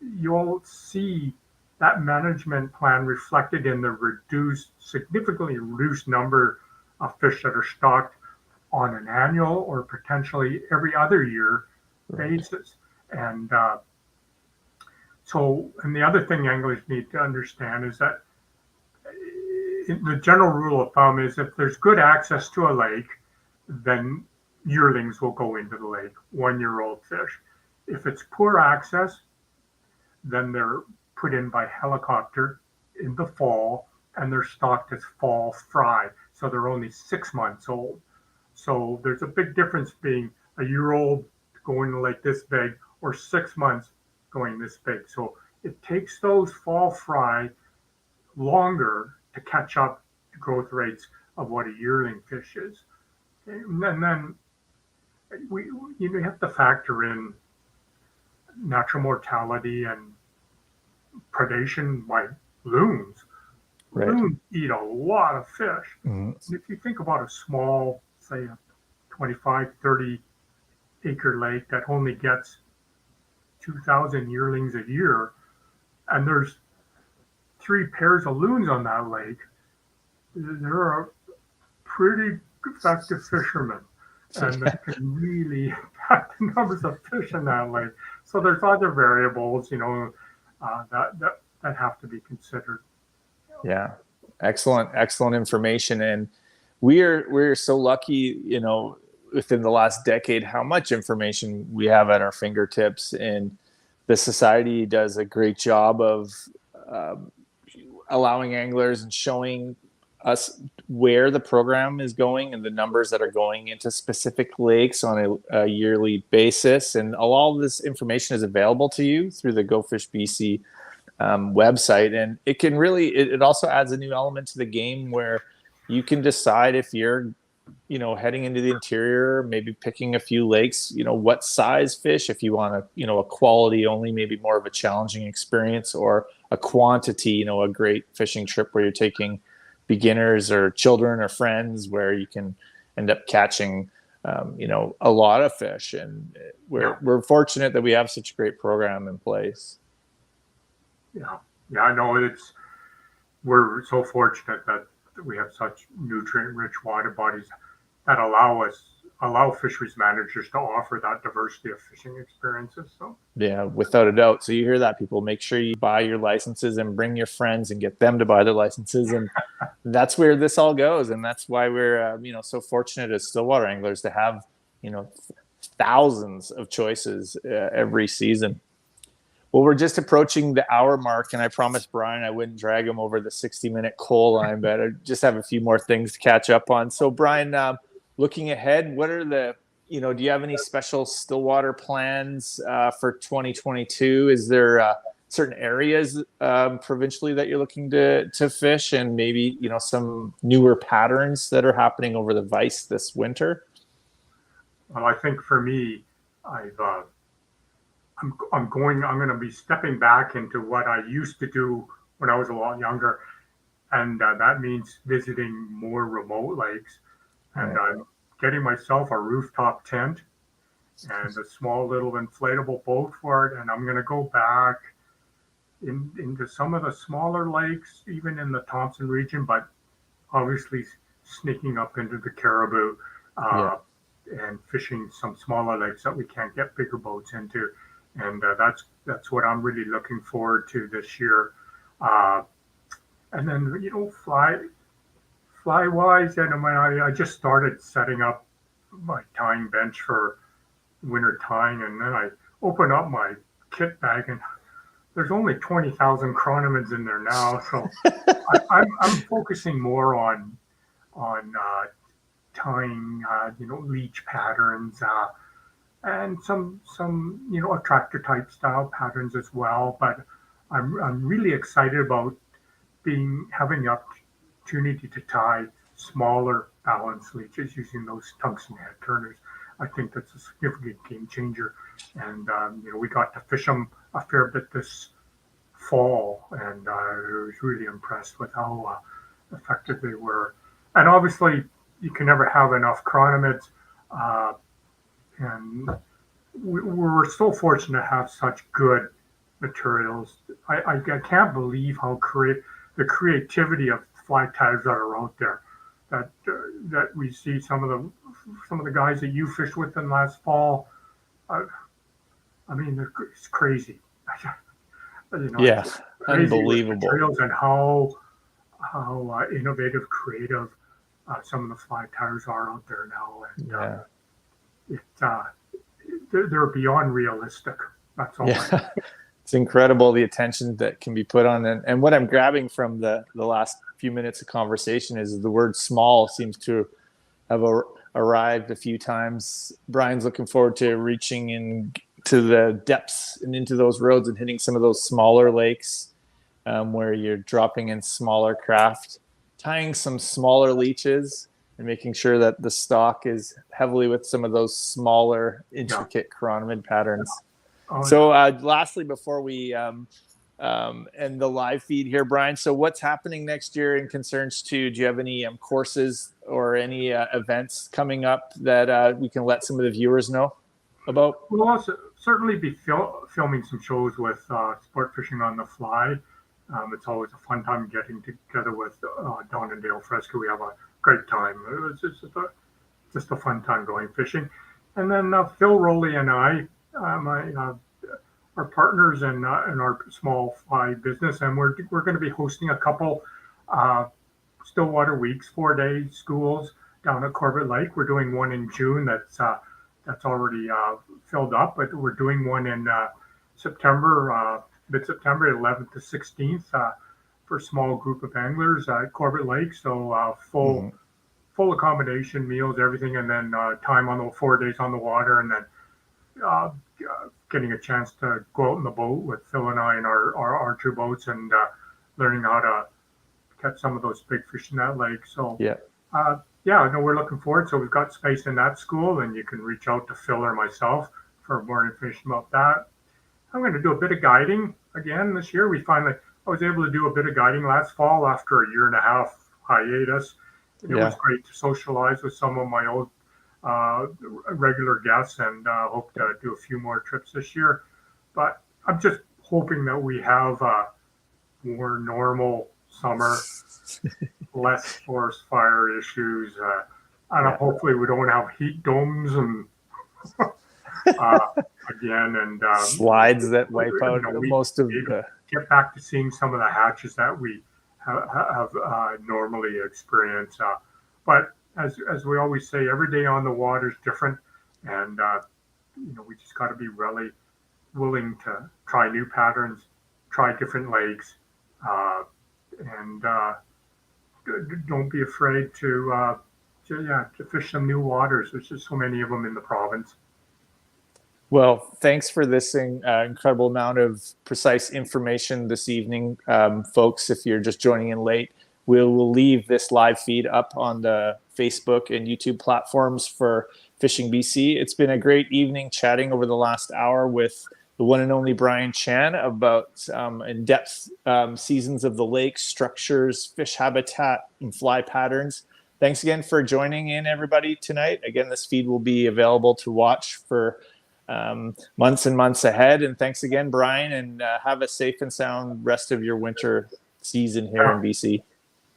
you'll see that management plan reflected in the significantly reduced number of fish that are stocked on an annual or potentially every other year basis. And and the other thing anglers need to understand is that the general rule of thumb is if there's good access to a lake, then yearlings will go into the lake, 1-year-old fish. If it's poor access, then they're put in by helicopter in the fall, and they're stocked as fall fry. So they're only 6 months old. So there's a big difference being a year-old going to lake this big or 6 months going this big. So it takes those fall fry longer to catch up to growth rates of what a yearling fish is. And then you have to factor in natural mortality and predation by loons. Right. Loons eat a lot of fish. Mm-hmm. And if you think about a small, say, a 25, 30 acre lake that only gets 2,000 yearlings a year, and there's 3 pairs of loons on that lake, they're a pretty effective fishermen. And they can really impact the numbers of fish in that lake. So there's other variables, that have to be considered. Yeah, excellent information, and we're so lucky, within the last decade, how much information we have at our fingertips, and the society does a great job of allowing anglers and showing us where the program is going and the numbers that are going into specific lakes on a yearly basis, and all of this information is available to you through the Go Fish BC website, and it can really it also adds a new element to the game where you can decide if you're heading into the interior, maybe picking a few lakes, what size fish, if you want a quality only, maybe more of a challenging experience, or a quantity, a great fishing trip where you're taking beginners or children or friends, where you can end up catching a lot of fish. And we're fortunate that we have such a great program in place. I know we're so fortunate that we have such nutrient-rich water bodies that allow fisheries managers to offer that diversity of fishing experiences. So yeah, without a doubt. So you hear that, people, make sure you buy your licenses and bring your friends and get them to buy their licenses, and that's where this all goes. And that's why we're so fortunate as Stillwater anglers to have thousands of choices every season. Well, we're just approaching the hour mark, and I promised Brian I wouldn't drag him over the 60-minute coal line, but I just have a few more things to catch up on. So, Brian, looking ahead, what are do you have any special Stillwater plans for 2022? Is there certain areas provincially that you're looking to fish, and maybe some newer patterns that are happening over the Vice this winter? Well, I think for me, I'm going to be stepping back into what I used to do when I was a lot younger, and that means visiting more remote lakes. And I'm getting myself a rooftop tent and a small little inflatable boat for it, and I'm going to go back into some of the smaller lakes, even in the Thompson region, but obviously sneaking up into the Caribou and fishing some smaller lakes that we can't get bigger boats into. And that's what I'm really looking forward to this year. And then fly wise, and I just started setting up my tying bench for winter tying, and then I open up my kit bag, and there's only 20,000 chronomids in there now. So I'm focusing more on tying leech patterns. And some attractor type style patterns as well. But I'm really excited about having the opportunity to tie smaller balanced leeches using those tungsten head turners. I think that's a significant game changer. And we got to fish them a fair bit this fall, and I was really impressed with how effective they were. And obviously, you can never have enough chronomids. And we're so fortunate to have such good materials. I can't believe how the creativity of fly ties that are out there. That we see some of the guys that you fished with in last fall. It's crazy. It's crazy, unbelievable materials, and how innovative, creative some of the fly ties are out there now. And they're beyond realistic. That's all. Yeah. It's incredible the attention that can be put on. And what I'm grabbing from the last few minutes of conversation is the word small seems to have arrived a few times. Brian's looking forward to reaching into the depths and into those roads and hitting some of those smaller lakes where you're dropping in smaller craft, tying some smaller leeches, and making sure that the stock is heavily with some of those smaller, intricate chironomid patterns. So lastly, before we and the live feed here, Brian. So what's happening next year in concerns to, do you have any courses or any events coming up that we can let some of the viewers know about? We'll also certainly be filming some shows with Sport Fishing on the Fly. It's always a fun time getting together with Don and Dale Fresco. We have a great time. It's just a fun time going fishing. And then Phil Rowley and I, are partners in our small fly business, and we're going to be hosting a couple Stillwater weeks, 4-day schools down at Corbett Lake. We're doing one in June that's already filled up, but we're doing one in September, mid-September, 11th to 16th, for a small group of anglers at Corbett Lake. So full accommodation, meals, everything, and then time on the 4 days on the water, and then getting a chance to go out in the boat with Phil and I in our two boats, and learning how to catch some of those big fish in that lake. So no, we're looking forward. So we've got space in that school, and you can reach out to Phil or myself for more information about that. I'm going to do a bit of guiding again this year. I was able to do a bit of guiding last fall after a 1.5-year hiatus. It was great to socialize with some of my old regular guests, and hope to do a few more trips this year. But I'm just hoping that we have a more normal summer, less forest fire issues, and hopefully we don't have heat domes and again, and slides that wipe out most of the. Get back to seeing some of the hatches that we have normally experienced. But as we always say, every day on the water is different, and we just got to be really willing to try new patterns, try different lakes, and don't be afraid to fish some new waters. There's just so many of them in the province. Well, thanks for this incredible amount of precise information this evening, folks. If you're just joining in late, we'll leave this live feed up on the Facebook and YouTube platforms for Fishing BC. It's been a great evening chatting over the last hour with the one and only Brian Chan about in-depth seasons of the lake, structures, fish habitat, and fly patterns. Thanks again for joining in, everybody, tonight. Again, this feed will be available to watch for months and months ahead. And thanks again, Brian, and have a safe and sound rest of your winter season here in BC.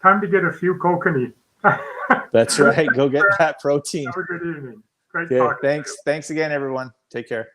Time to get a few kokanee. That's right. Go get that protein. Have a good evening. Great talking. Thanks again, everyone. Take care.